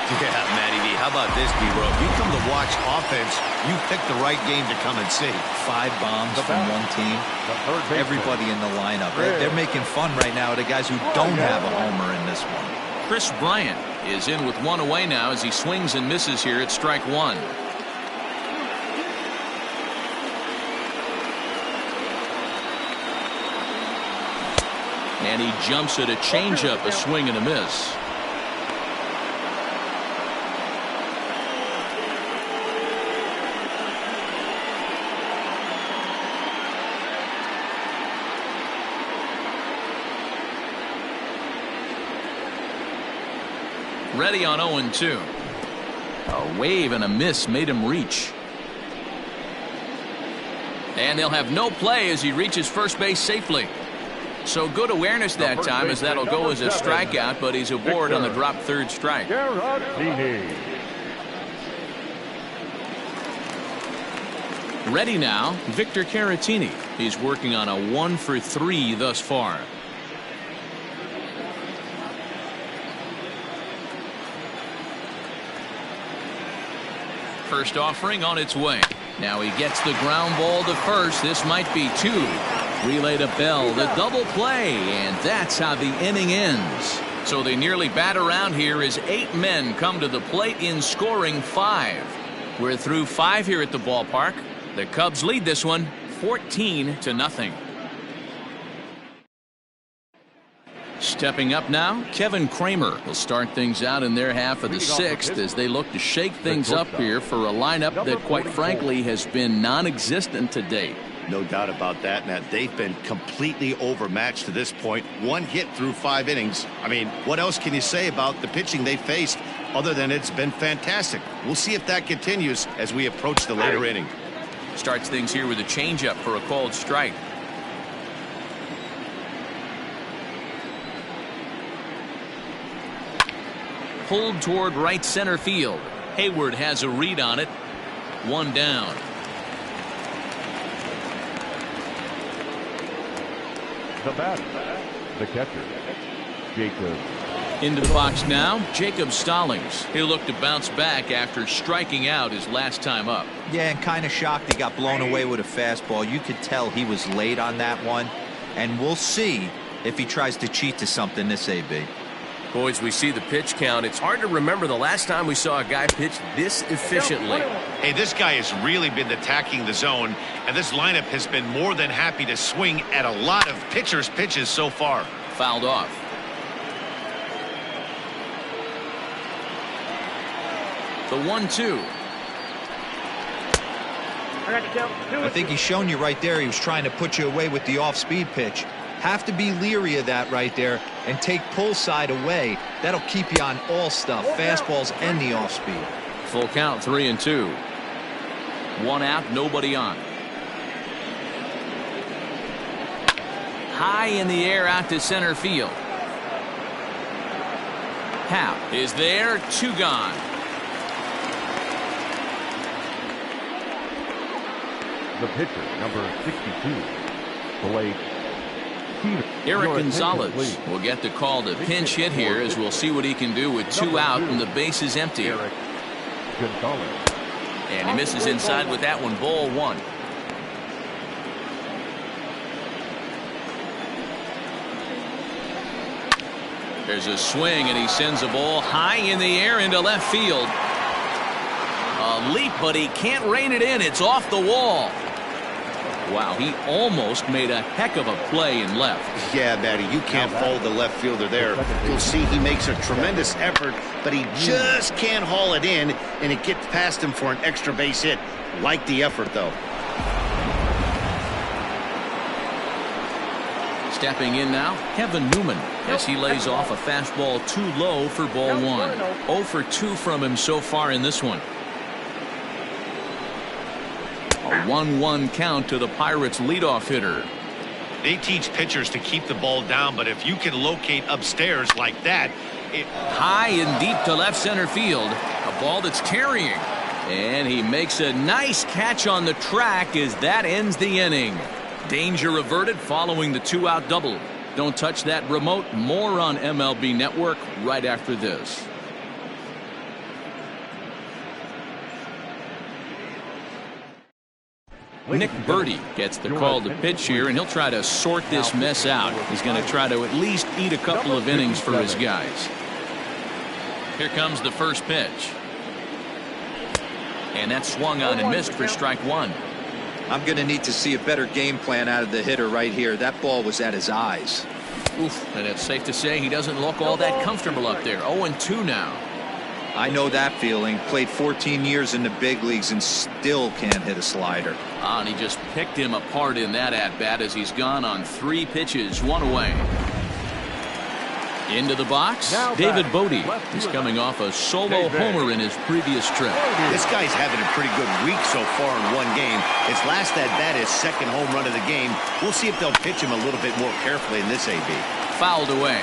B: Yeah, Matty V, how about this, D-Row? If you come to watch offense, you pick the right game to come and see.
D: 5 bombs from one team. Everybody in the lineup. They're making fun right now of the guys who don't have a homer in this one.
A: Chris Bryant is in with 1 away now as he swings and misses here at strike 1. And he jumps at a changeup, a swing and a miss. Ready on 0-2. A wave and a miss made him reach. And they'll have no play as he reaches first base safely. So good awareness that time, as that'll go as a strikeout, but he's aboard on the drop third strike. Ready now, Victor Caratini. He's working on a 1-for-3 thus far. First offering on its way. Now he gets the ground ball to first. This might be 2. Relay to Bell, the double play, and that's how the inning ends. So they nearly bat around here as 8 men come to the plate in scoring 5. We're through 5 here at the ballpark. The Cubs lead this one 14-0. Stepping up now, Kevin Kramer will start things out in their half of the 6th as they look to shake things up here for a lineup that, quite frankly, has been non-existent to date.
B: No doubt about that, Matt. They've been completely overmatched to this point. 1 hit through 5 innings. I mean, what else can you say about the pitching they faced other than it's been fantastic? We'll see if that continues as we approach the later inning.
A: Starts things here with a changeup for a called strike. Pulled toward right center field. Hayward has a read on it. 1 down.
C: The batter, the catcher, Jacob.
A: Into the box now, Jacob Stallings. He'll look to bounce back after striking out his last time up.
D: Yeah, and kind of shocked he got blown away with a fastball. You could tell he was late on that one. And we'll see if he tries to cheat to something this AB.
G: Boys, we see the pitch count. It's hard to remember the last time we saw a guy pitch this efficiently.
B: Hey, this guy has really been attacking the zone, and this lineup has been more than happy to swing at a lot of pitchers' pitches so far.
A: Fouled off. The 1-2.
D: I think he's shown you right there. He was trying to put you away with the off-speed pitch. Have to be leery of that right there and take pull side away. That'll keep you on all stuff, fastballs and the off speed.
A: Full count, 3-2. 1 out, nobody on. High in the air out to center field. Happ is there, 2 gone.
C: The pitcher, number 62, Blake.
A: Eric Gonzalez will get the call to pinch hit here, as we'll see what he can do with 2 out and the base is empty.
C: Eric Gonzalez.
A: And he misses inside with that one. Ball 1. There's a swing, and he sends a ball high in the air into left field. A leap, but he can't rein it in. It's off the wall. Wow, he almost made a heck of a play in left.
B: Yeah, Matty, you can't fault the left fielder there. You'll see he makes a tremendous effort, but he just can't haul it in, and it gets past him for an extra base hit. Like the effort, though.
A: Stepping in now, Kevin Newman, as he lays off a fastball too low for ball 1. 0 for 2 from him so far in this one. A 1-1 count to the Pirates' leadoff hitter.
B: They teach pitchers to keep the ball down, but if you can locate upstairs like that,
A: high and deep to left center field. A ball that's carrying. And he makes a nice catch on the track as that ends the inning. Danger averted following the 2-out double. Don't touch that remote. More on MLB Network right after this. Nick Burdi gets the call to pitch here, and he'll try to sort this mess out. He's going to try to at least eat a couple of innings for his guys. Here comes the first pitch. And that's swung on and missed for strike 1.
D: I'm going to need to see a better game plan out of the hitter right here. That ball was at his eyes.
A: Oof, and it's safe to say he doesn't look all that comfortable up there. 0-2 now.
D: I know that feeling. Played 14 years in the big leagues and still can't hit a slider.
A: And he just picked him apart in that at-bat as he's gone on 3 pitches, 1 away. Into the box, David Bodie. He's coming off a solo homer in his previous trip.
B: This guy's having a pretty good week so far in one game. His last at-bat is second home run of the game. We'll see if they'll pitch him a little bit more carefully in this AB.
A: Fouled away.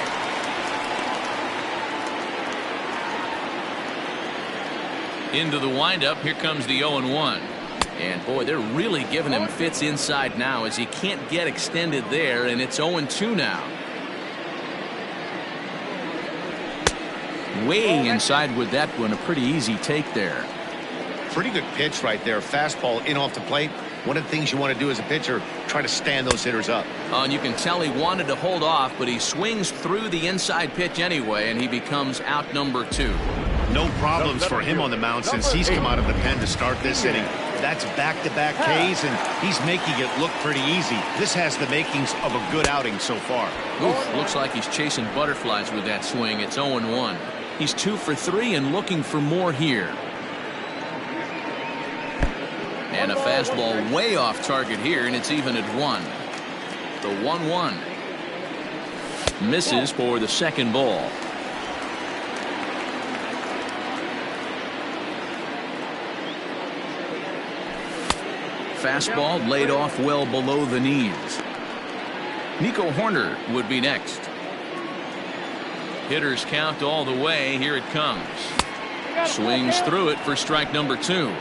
A: Into the windup, here comes the 0-1. And boy, they're really giving him fits inside now as he can't get extended there, and it's 0-2 now. Way inside with that one, a pretty easy take there.
B: Pretty good pitch right there. Fastball in off the plate. One of the things you want to do as a pitcher, try to stand those hitters up.
A: And you can tell he wanted to hold off, but he swings through the inside pitch anyway, and he becomes out number 2.
B: No problems for him on the mound since he's come out of the pen to start this inning. That's back-to-back Ks, and he's making it look pretty easy. This has the makings of a good outing so far.
A: Oof, looks like he's chasing butterflies with that swing. It's 0-1. He's 2 for 3 and looking for more here. And a fastball way off target here, and it's even at 1. The 1-1. Misses for the second ball. Fastball laid off well below the knees. Nico Hoerner would be next. Hitters count all the way. Here it comes. Swings through it for strike number 2.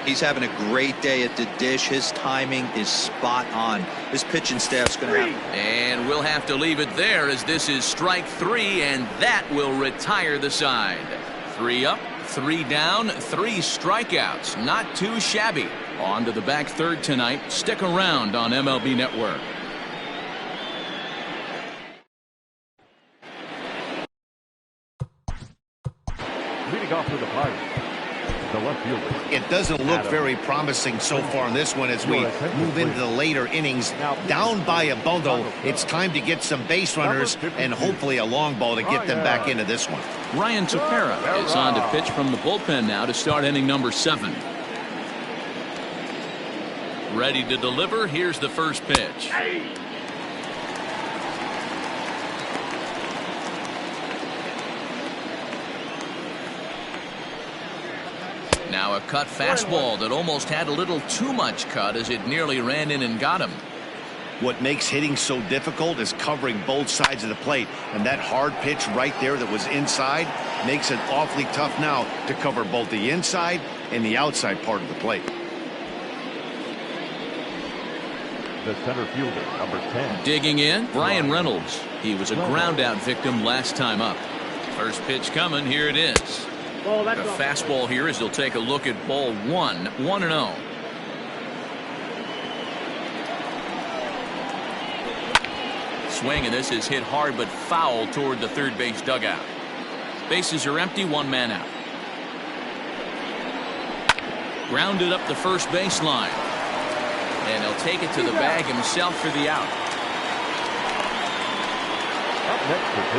D: He's having a great day at the dish. His timing is spot on. His pitching staff's going to have.
A: And we'll have to leave it there as this is strike 3, and that will retire the side. 3 up, 3 down, 3 strikeouts. Not too shabby. On to the back third tonight. Stick around on MLB Network.
C: Leading off with the Pirates, the left fielder.
B: It doesn't look very promising so far in this one as we move into the later innings. Down by a bundle, it's time to get some base runners and hopefully a long ball to get them back into this one.
A: Ryan Tepera is on to pitch from the bullpen now to start inning number 7. Ready to deliver. Here's the first pitch. Now a cut fastball that almost had a little too much cut as it nearly ran in and got him.
B: What makes hitting so difficult is covering both sides of the plate, and that hard pitch right there that was inside makes it awfully tough now to cover both the inside and the outside part of the plate.
C: The center fielder, number 10.
A: Digging in, Brian Reynolds. He was a ground out victim last time up. First pitch coming. Here it is. A fastball here as they'll take a look at ball 1. 1-0. Swing, and this is hit hard but foul toward the third base dugout. Bases are empty. 1 man out. Grounded up the first baseline. And he'll take it to the bag himself for the out.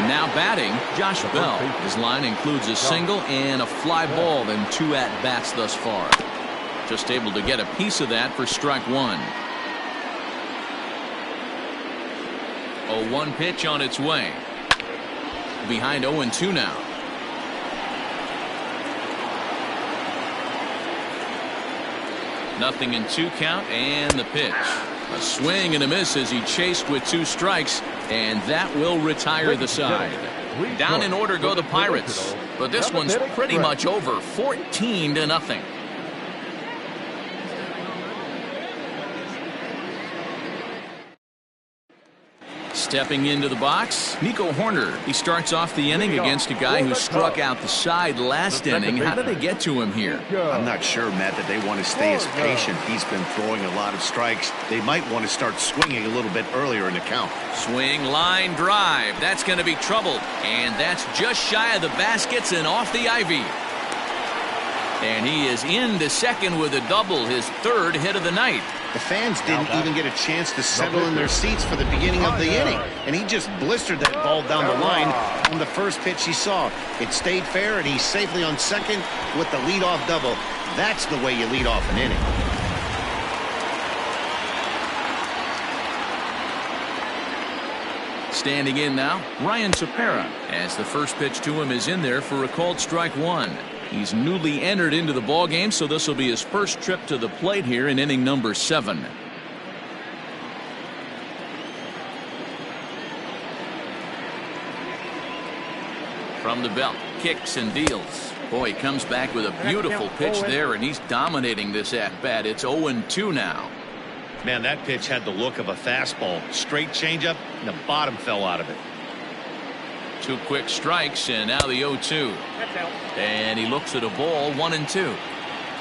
A: Now batting, Josh Bell. His line includes a single and a fly ball and 2 at-bats thus far. Just able to get a piece of that for strike 1. 0-1 pitch on its way. Behind 0-2 now. Nothing in 2 count, and the pitch. A swing and a miss as he chased with 2 strikes, and that will retire the side. Down in order go the Pirates, but this one's pretty much over. 14-0. Stepping into the box, Nico Hoerner. He starts off the inning against a guy who struck out the side last inning. How did they get to him here?
B: I'm not sure, Matt, that they want to stay as patient. He's been throwing a lot of strikes. They might want to start swinging a little bit earlier in the count.
A: Swing, line, drive. That's going to be trouble. And that's just shy of the baskets and off the ivy. And he is into second with a double, his 3rd hit of the night.
B: The fans didn't even get a chance to settle in their seats for the beginning of the inning, and he just blistered that ball down the line on the first pitch he saw. It stayed fair, and he's safely on second with the leadoff double. That's the way you lead off an inning.
A: Standing in now, Ryan Tepera, as the first pitch to him is in there for a called strike one. He's newly entered into the ballgame, so this will be his first trip to the plate here in inning number 7. From the belt, kicks and deals. Boy, he comes back with a beautiful pitch there, and he's dominating this at-bat. It's 0-2 now.
B: Man, that pitch had the look of a fastball. Straight changeup, and the bottom fell out of it.
A: 2 quick strikes, and now the 0-2. And he looks at a ball, 1-2.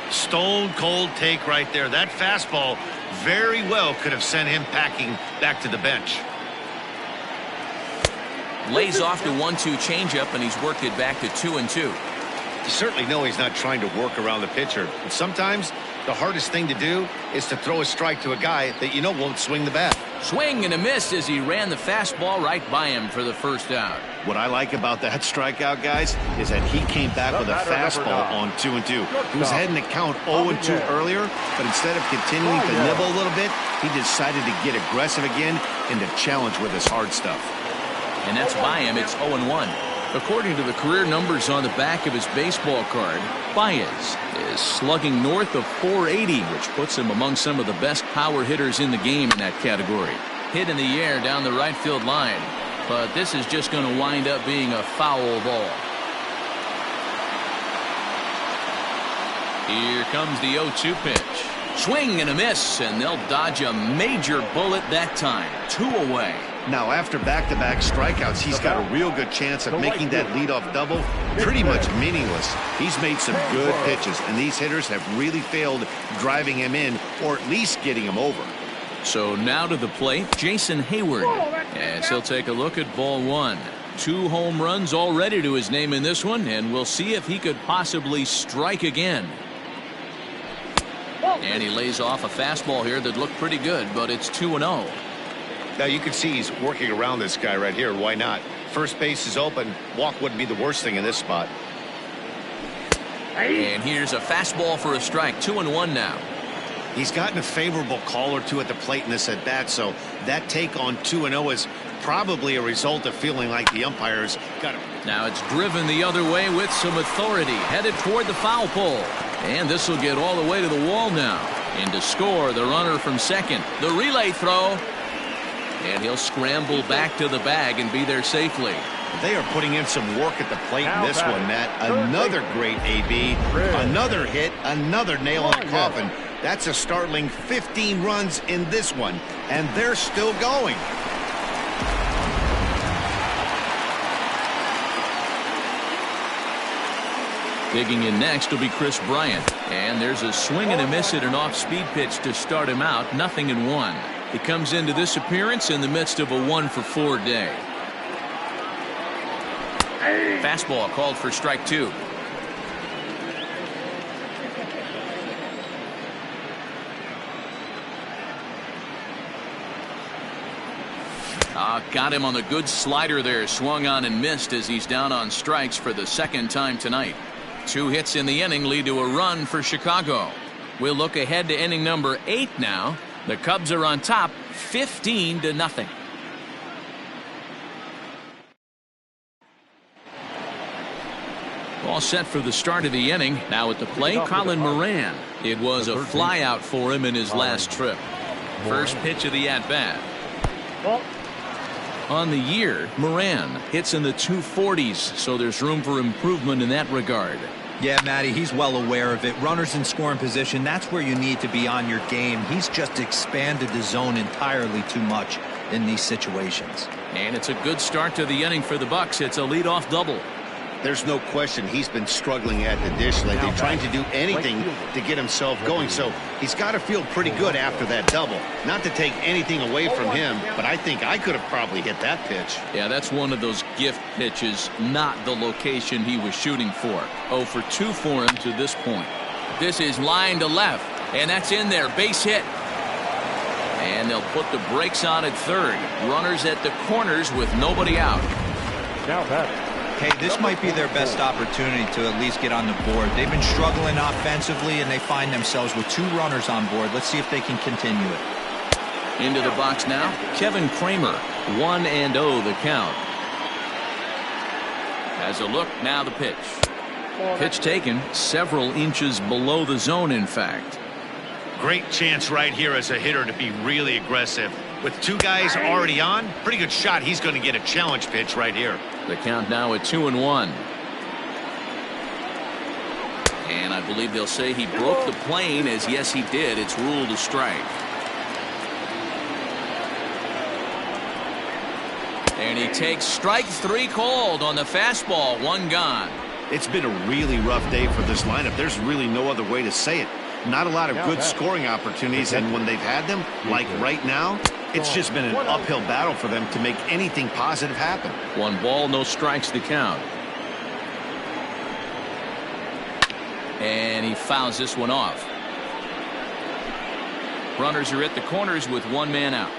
B: Stone cold take right there. That fastball very well could have sent him packing back to the bench.
A: Lays off the 1-2 changeup, and he's worked it back to 2-2.
B: You certainly know he's not trying to work around the pitcher. And sometimes the hardest thing to do is to throw a strike to a guy that you know won't swing the bat.
A: Swing and a miss as he ran the fastball right by him for the first out.
B: What I like about that strikeout, guys, is that he came back with a fastball on 2-2. He was ahead in the count 0-2 earlier, but instead of continuing to nibble a little bit, he decided to get aggressive again and to challenge with his hard stuff.
A: And that's by him. It's 0-1. According to the career numbers on the back of his baseball card, Baez is slugging north of 480, which puts him among some of the best power hitters in the game in that category. Hit in the air down the right field line, but this is just going to wind up being a foul ball. Here comes the 0-2 pitch. Swing and a miss, and they'll dodge a major bullet that time. 2 away.
B: Now, after back-to-back strikeouts, he's got a real good chance of making that leadoff double pretty much meaningless. He's made some good pitches, and these hitters have really failed driving him in or at least getting him over.
A: So now to the plate, Jason Hayward, as he'll take a look at ball 1. 2 home runs already to his name in this one, and we'll see if he could possibly strike again. And he lays off a fastball here that looked pretty good, but it's 2-0.
B: Now, you can see he's working around this guy right here. Why not? First base is open. Walk wouldn't be the worst thing in this spot.
A: And here's a fastball for a strike. 2-1 now.
B: He's gotten a favorable call or two at the plate in this at-bat, so that take on 2-0 is probably a result of feeling like the umpires got him.
A: Now it's driven the other way with some authority, headed toward the foul pole. And this will get all the way to the wall now. And to score, the runner from second. The relay throw. And he'll scramble back to the bag and be there safely.
B: They are putting in some work at the plate in this one, Matt. Another great AB, another hit, another nail in the coffin. That's a startling 15 runs in this one, and they're still going.
A: Digging in next will be Chris Bryant. And there's a swing and a miss at an off-speed pitch to start him out. 0-1. He comes into this appearance in the midst of a 1-for-4 day. Fastball called for strike 2. Got him on the good slider there. Swung on and missed as he's down on strikes for the second time tonight. 2 hits in the inning lead to a run for Chicago. We'll look ahead to inning number 8 now. The Cubs are on top 15-0. All set for the start of the inning. Now at the plate, Colin Moran. It was a flyout for him in his last trip. First pitch of the at-bat. On the year, Moran hits in the 240s, so there's room for improvement in that regard.
D: Yeah, Matty, he's well aware of it. Runners in scoring position, that's where you need to be on your game. He's just expanded the zone entirely too much in these situations.
A: And it's a good start to the inning for the Bucks. It's a leadoff double.
B: There's no question he's been struggling at the dish lately, trying to do anything to get himself going. So he's got to feel pretty good after that double. Not to take anything away from him, but I think I could have probably hit that pitch.
A: Yeah, that's one of those gift pitches, not the location he was shooting for. 0-for-2 for him to this point. This is line to left, and that's in there. Base hit. And they'll put the brakes on at third. Runners at the corners with nobody out.
C: Now batting.
D: Hey, this might be their best opportunity to at least get on the board. They've been struggling offensively, and they find themselves with 2 runners on board. Let's see if they can continue it.
A: Into the box now, Kevin Kramer. 1-0 the count. Has a look, now the pitch. Pitch taken several inches below the zone, in fact.
B: Great chance right here as a hitter to be really aggressive. With two guys already on, pretty good shot. He's going to get a challenge pitch right here.
A: The count now at 2-1. And I believe they'll say he broke the plane, as yes he did. It's ruled a strike. And he takes strike 3 called on the fastball. 1 gone.
B: It's been a really rough day for this lineup. There's really no other way to say it. Not a lot of good scoring opportunities, and when they've had them, like right now, it's just been an uphill battle for them to make anything positive happen.
A: 1 ball, no strikes to count. And he fouls this one off. Runners are at the corners with 1 man out.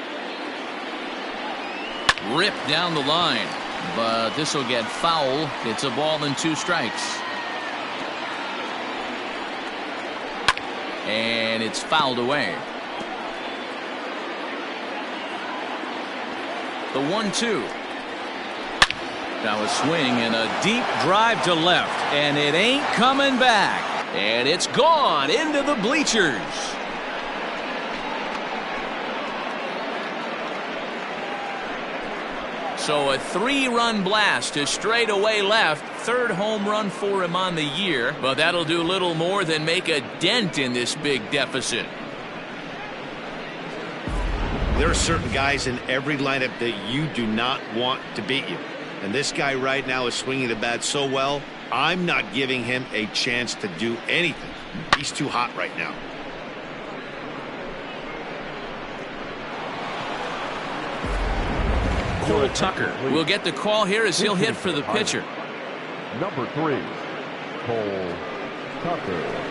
A: Ripped down the line, but this will get foul. It's a ball and 2 strikes. And it's fouled away. The 1-2. Now a swing and a deep drive to left, and it ain't coming back. And it's gone into the bleachers. So a 3-run blast to straightaway left. 3rd home run for him on the year, but that'll do little more than make a dent in this big deficit.
B: There are certain guys in every lineup that you do not want to beat you. And this guy right now is swinging the bat so well, I'm not giving him a chance to do anything. He's too hot right now.
A: Cole Tucker will get the call here as he'll hit for the pitcher.
C: Number 3, Cole Tucker.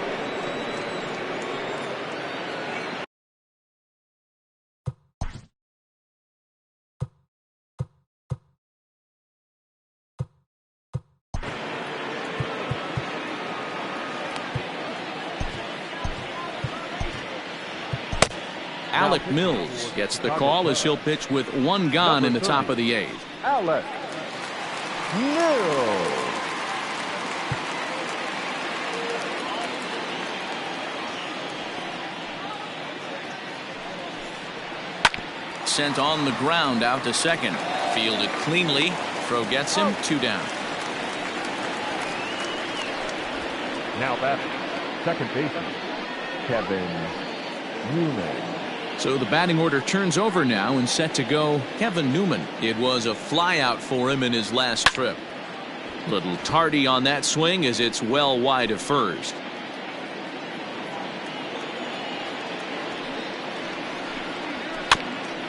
A: Alec Mills gets the call as he'll pitch with 1 gone in the top of the 8th.
C: Alec Mills.
A: Sent on the ground out to second. Fielded cleanly. Throw gets him. 2 down.
C: Now batting, second baseman, Kevin Newman.
A: So the batting order turns over now and set to go Kevin Newman. It was a flyout for him in his last trip. Little tardy on that swing as it's well wide of first.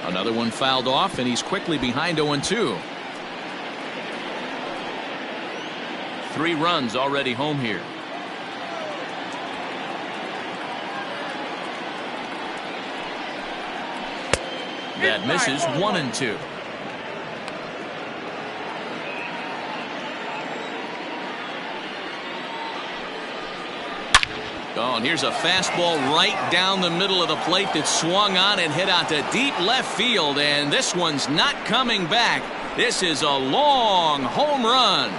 A: Another one fouled off, and he's quickly behind 0-2. 3 runs already home here. That misses. 1-2. Oh, and here's a fastball right down the middle of the plate that swung on and hit out to deep left field, and this one's not coming back. This is a long home run.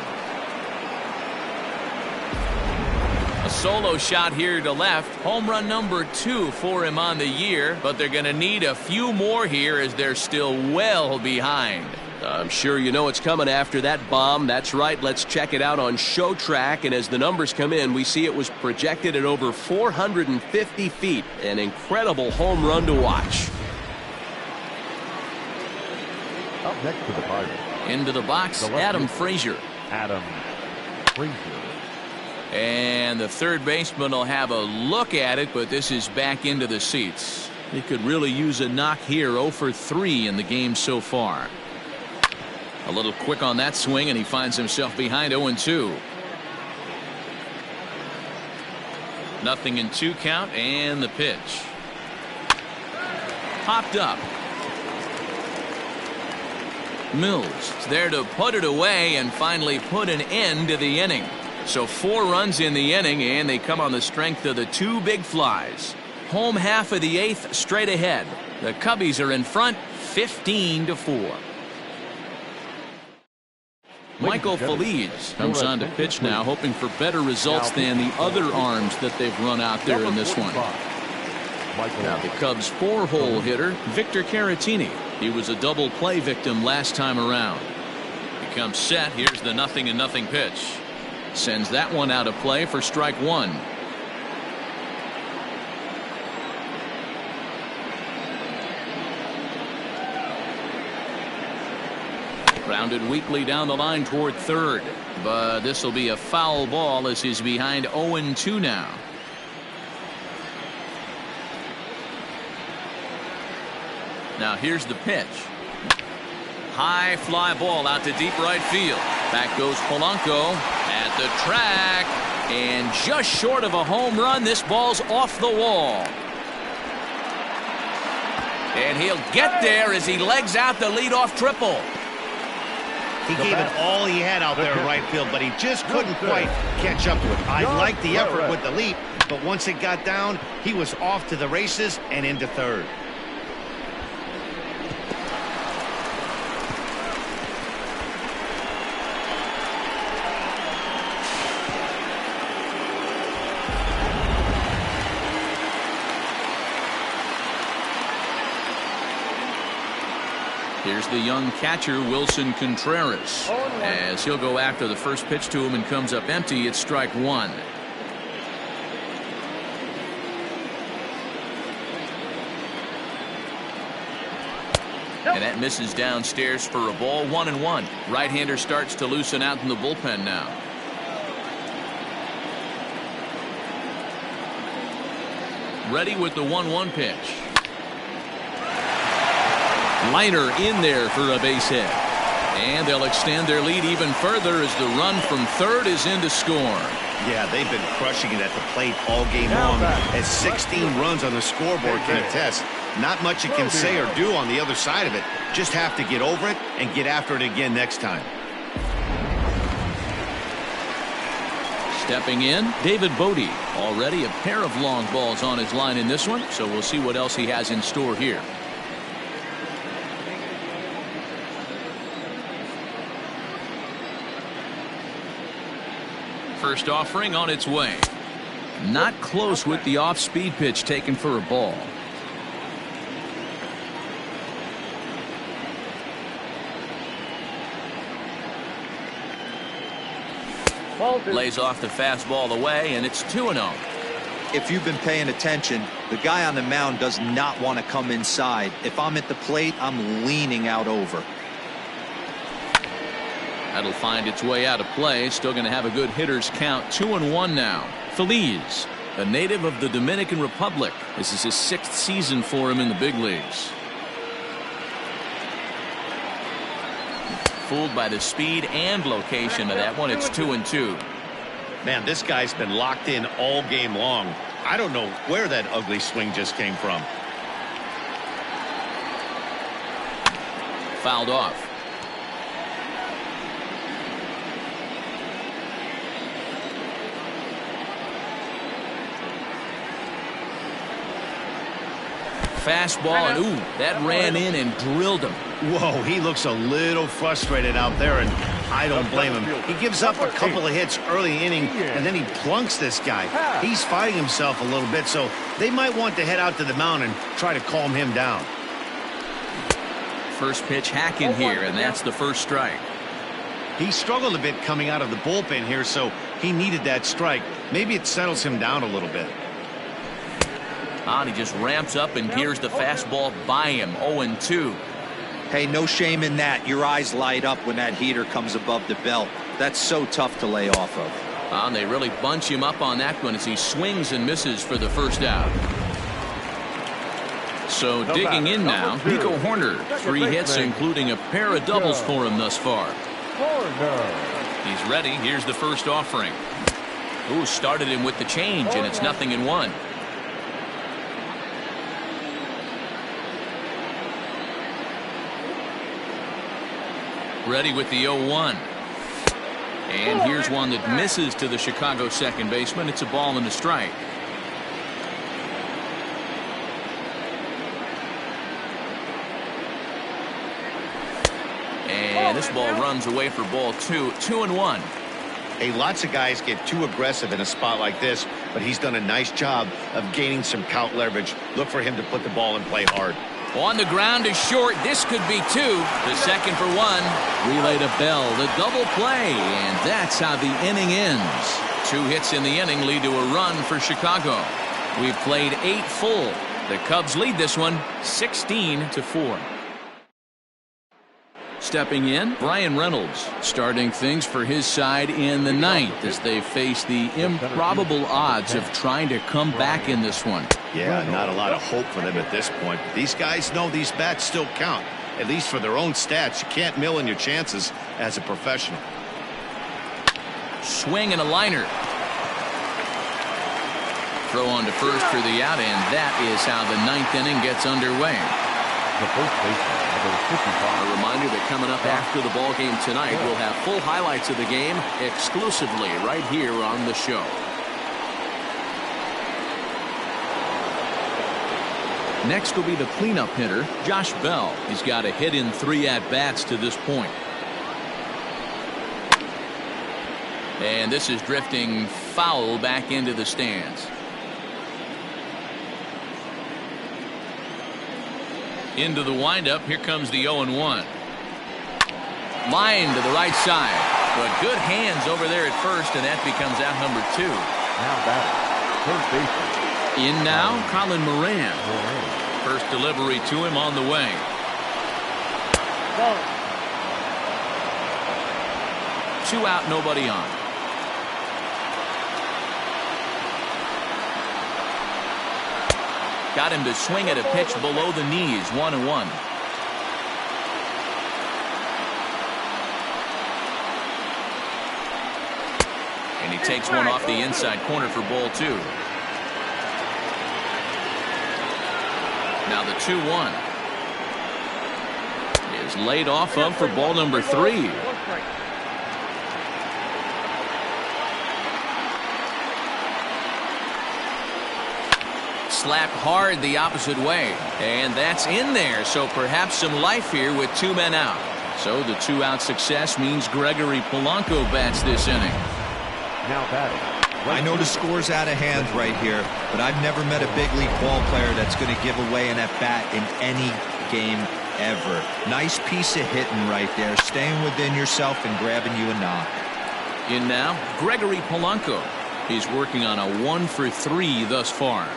A: A solo shot here to left. Home run number 2 for him on the year, but they're going to need a few more here as they're still well behind. I'm sure you know it's coming after that bomb. That's right. Let's check it out on ShowTrack, and as the numbers come in, we see it was projected at over 450 feet. An incredible home run to watch.
C: Up next to the Pirates.
A: Into the box, Adam Frazier.
C: Adam Frazier.
A: And the third baseman will have a look at it, but this is back into the seats. He could really use a knock here. 0 for 3 in the game so far. A little quick on that swing, and he finds himself behind 0-2. 0-2 count, and the pitch. Popped up. Mills is there to put it away and finally put an end to the inning. So 4 runs in the inning, and they come on the strength of the 2 big flies. Home half of the 8th straight ahead. The Cubbies are in front 15-4. Michael Feliz comes on to pitch now, hoping for better results than the other arms that they've run out there in this one. Now the Cubs' 4-hole hitter, Victor Caratini. He was a double play victim last time around. He comes set. Here's the 0-0 pitch. Sends that one out of play for strike one. Grounded weakly down the line toward third, but this will be a foul ball as he's behind 0-2 now. Now here's the pitch. High fly ball out to deep right field. Back goes Polanco at the track, and just short of a home run. This ball's off the wall. And he'll get there as he legs out the leadoff triple.
B: He gave it all he had out there in right field, but he just couldn't quite catch up to it. I liked the effort with the leap, but once it got down, he was off to the races and into third.
A: Here's the young catcher, Wilson Contreras, as he'll go after the first pitch to him and comes up empty. It's strike one. And that misses downstairs for a ball. 1-1. Right-hander starts to loosen out in the bullpen now. Ready with the 1-1 pitch. Liner in there for a base hit. And they'll extend their lead even further as the run from third is in to score.
B: Yeah, they've been crushing it at the plate all game long, as 16 runs on the scoreboard can attest. Not much you can say or do on the other side of it. Just have to get over it and get after it again next time.
A: Stepping in, David Bodie. Already a pair of long balls on his line in this one, so we'll see what else he has in store here. First offering on its way. Not close with the off-speed pitch taken for a ball. Lays off the fastball away, and it's 2-0.
D: If you've been paying attention, the guy on the mound does not want to come inside. If I'm at the plate, I'm leaning out over.
A: That'll find its way out of play. Still going to have a good hitter's count. 2-1 now. Feliz, a native of the Dominican Republic. This is his 6th season for him in the big leagues. Fooled by the speed and location of that one. It's 2-2.
B: Man, this guy's been locked in all game long. I don't know where that ugly swing just came from.
A: Fouled off. Fastball, and ooh, that ran in and drilled him.
B: Whoa, he looks a little frustrated out there, and I don't blame him. He gives up a couple of hits early inning, and then he plunks this guy. He's fighting himself a little bit, so they might want to head out to the mound and try to calm him down.
A: First pitch hacking here, and that's the first strike.
B: He struggled a bit coming out of the bullpen here, so he needed that strike. Maybe it settles him down a little bit.
A: And he just ramps up and gears the fastball by him. 0-2.
D: Hey, no shame in that. Your eyes light up when that heater comes above the belt. That's so tough to lay off of.
A: And they really bunch him up on that one as he swings and misses for the first out. So digging in now, Nico Hoerner. 3 hits, including a pair of doubles for him thus far. He's ready. Here's the first offering. Ooh, started him with the change, and it's 0-1. Ready with the 0-1. And here's one that misses to the Chicago second baseman. It's a ball and a strike. And this ball runs away for ball 2, 2-1.
B: Hey, lots of guys get too aggressive in a spot like this, but he's done a nice job of gaining some count leverage. Look for him to put the ball and play hard.
A: On the ground is short. This could be 2. The second for 1. Relay to Bell. The double play. And that's how the inning ends. 2 hits in the inning lead to a run for Chicago. We've played 8 full. The Cubs lead this one 16-4. Stepping in, Brian Reynolds, starting things for his side in the 9th as they face the improbable odds of trying to come back in this one.
B: Yeah, not a lot of hope for them at this point. These guys know these bats still count, at least for their own stats. You can't mill in your chances as a professional.
A: Swing and a liner. Throw on to first for the out, and that is how the 9th inning gets underway.
C: The first baseman, number 55.
G: A reminder that coming up after the ball game tonight, we'll have full highlights of the game exclusively right here on the show.
A: Next will be the cleanup hitter, Josh Bell. He's got a hit in 3 at-bats to this point. And this is drifting foul back into the stands. Into the windup. Here comes the 0-1. Line to the right side. But good hands over there at first, and that becomes out number 2.
C: Now batting, third baseman.
A: In now, Colin Moran. First delivery to him on the way.
E: Ball.
A: 2 out, nobody on. Got him to swing at a pitch below the knees, 1-1. And he takes one off the inside corner for ball 2. Now the 2-1 is laid off of for ball number 3. Slapped hard the opposite way, and that's in there, so perhaps some life here with 2 men out. So the 2-out success means Gregory Polanco bats this inning.
C: Now batting.
D: I know the score's out of hand right here, but I've never met a big league ball player that's going to give away an at-bat in any game ever. Nice piece of hitting right there, staying within yourself and grabbing you a knock.
A: In now, Gregory Polanco. He's working on a 1-for-3 thus far.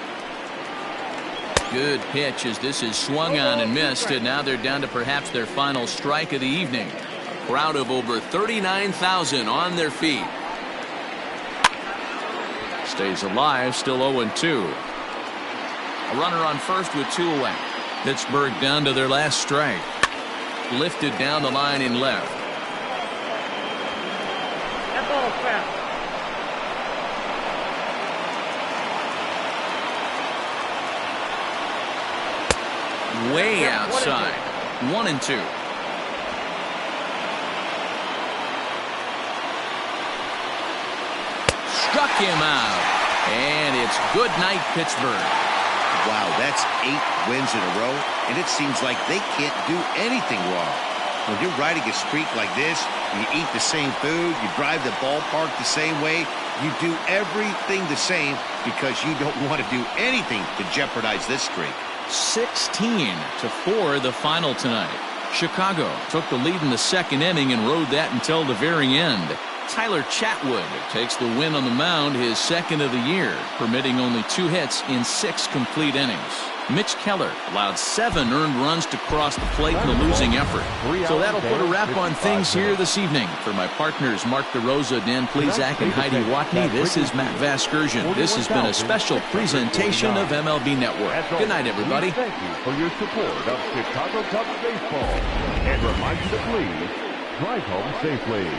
A: Good pitch as this is swung on and missed, and now they're down to perhaps their final strike of the evening. A crowd of over 39,000 on their feet. Stays alive, still 0-2. A runner on first with 2 away. Pittsburgh down to their last strike. Lifted down the line in left.
E: That ball's fast.
A: Way outside. 1-2. Struck him out. And it's good night, Pittsburgh.
B: Wow, that's 8 wins in a row, and it seems like they can't do anything wrong. When you're riding a streak like this, you eat the same food, you drive the ballpark the same way, you do everything the same because you don't want to do anything to jeopardize this streak.
A: 16-4 the final tonight. Chicago took the lead in the 2nd inning and rode that until the very end. Tyler Chatwood takes the win on the mound, his 2nd of the year, permitting only 2 hits in 6 complete innings. Mitch Keller allowed 7 earned runs to cross the plate in a losing effort. So that'll put a wrap on things here this evening. For my partners Mark DeRosa, Dan Plesac, and Heidi Watney, this is Matt Vasgersian. This has been a special presentation of MLB Network. Good night, everybody.
C: Thank you for your support of Chicago Cubs baseball. And remind you to please drive home safely.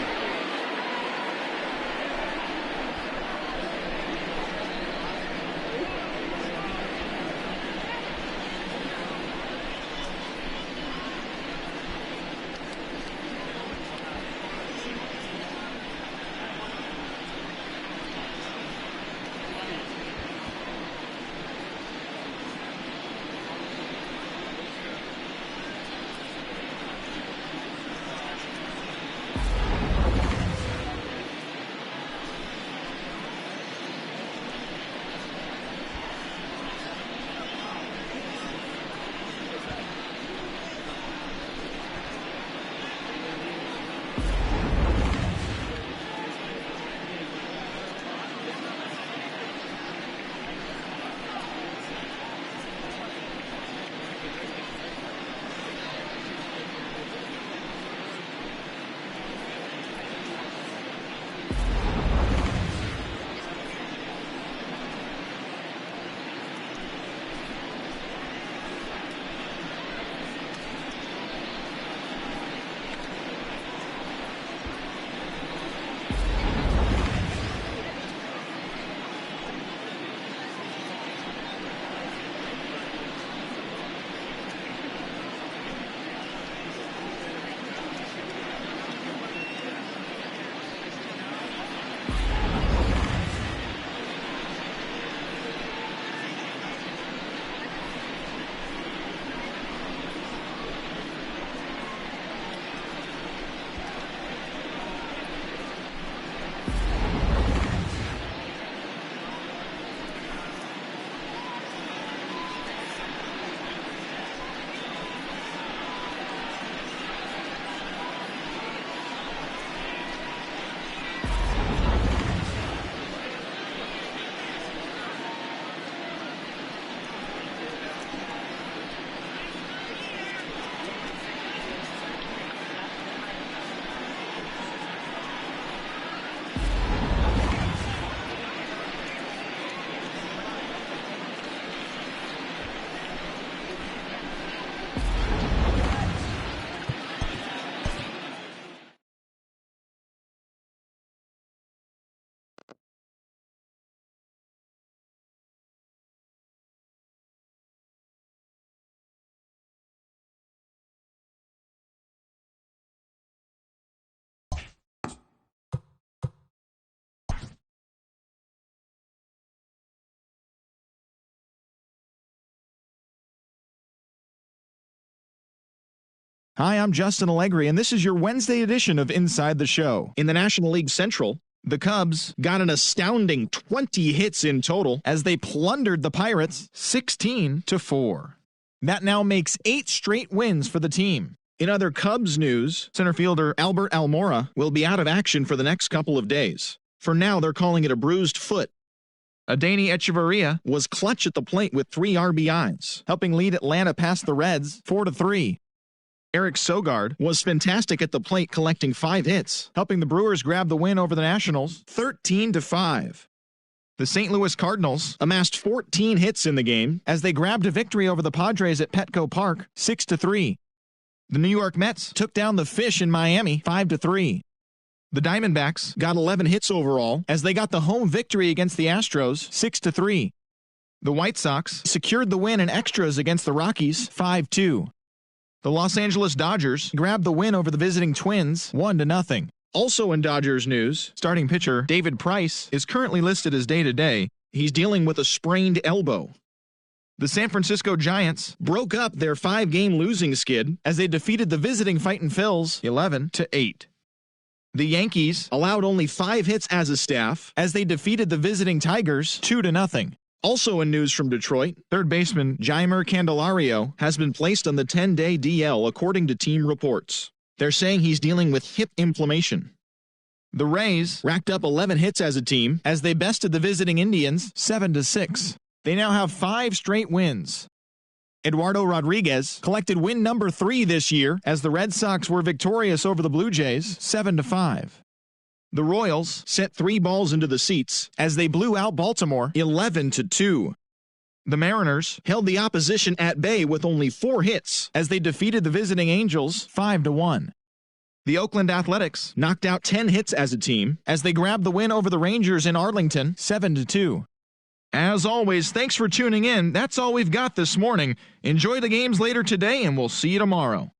H: Hi, I'm Justin Allegri, and this is your Wednesday edition of Inside the Show. In the National League Central, the Cubs got an astounding 20 hits in total as they plundered the Pirates 16-4. That now makes 8 straight wins for the team. In other Cubs news, center fielder Albert Almora will be out of action for the next couple of days. For now, they're calling it a bruised foot. Adeiny Echeverria was clutch at the plate with 3 RBIs, helping lead Atlanta past the Reds 4-3. Eric Sogard was fantastic at the plate, collecting 5 hits, helping the Brewers grab the win over the Nationals 13-5. The St. Louis Cardinals amassed 14 hits in the game as they grabbed a victory over the Padres at Petco Park 6-3. The New York Mets took down the Fish in Miami 5-3. The Diamondbacks got 11 hits overall as they got the home victory against the Astros 6-3. The White Sox secured the win in extras against the Rockies 5-2. The Los Angeles Dodgers grabbed the win over the visiting Twins 1-0. Also in Dodgers news, starting pitcher David Price is currently listed as day-to-day. He's dealing with a sprained elbow. The San Francisco Giants broke up their 5-game losing skid as they defeated the visiting Fightin' Phils 11-8. The Yankees allowed only 5 hits as a staff as they defeated the visiting Tigers 2-0. Also in news from Detroit, third baseman Jeimer Candelario has been placed on the 10-day DL according to team reports. They're saying he's dealing with hip inflammation. The Rays racked up 11 hits as a team as they bested the visiting Indians 7-6. They now have 5 straight wins. Eduardo Rodriguez collected win number 3 this year as the Red Sox were victorious over the Blue Jays 7-5. The Royals sent 3 balls into the seats as they blew out Baltimore 11-2. The Mariners held the opposition at bay with only 4 hits as they defeated the visiting Angels 5-1. The Oakland Athletics knocked out 10 hits as a team as they grabbed the win over the Rangers in Arlington 7-2. As always, thanks for tuning in. That's all we've got this morning. Enjoy the games later today, and we'll see you tomorrow.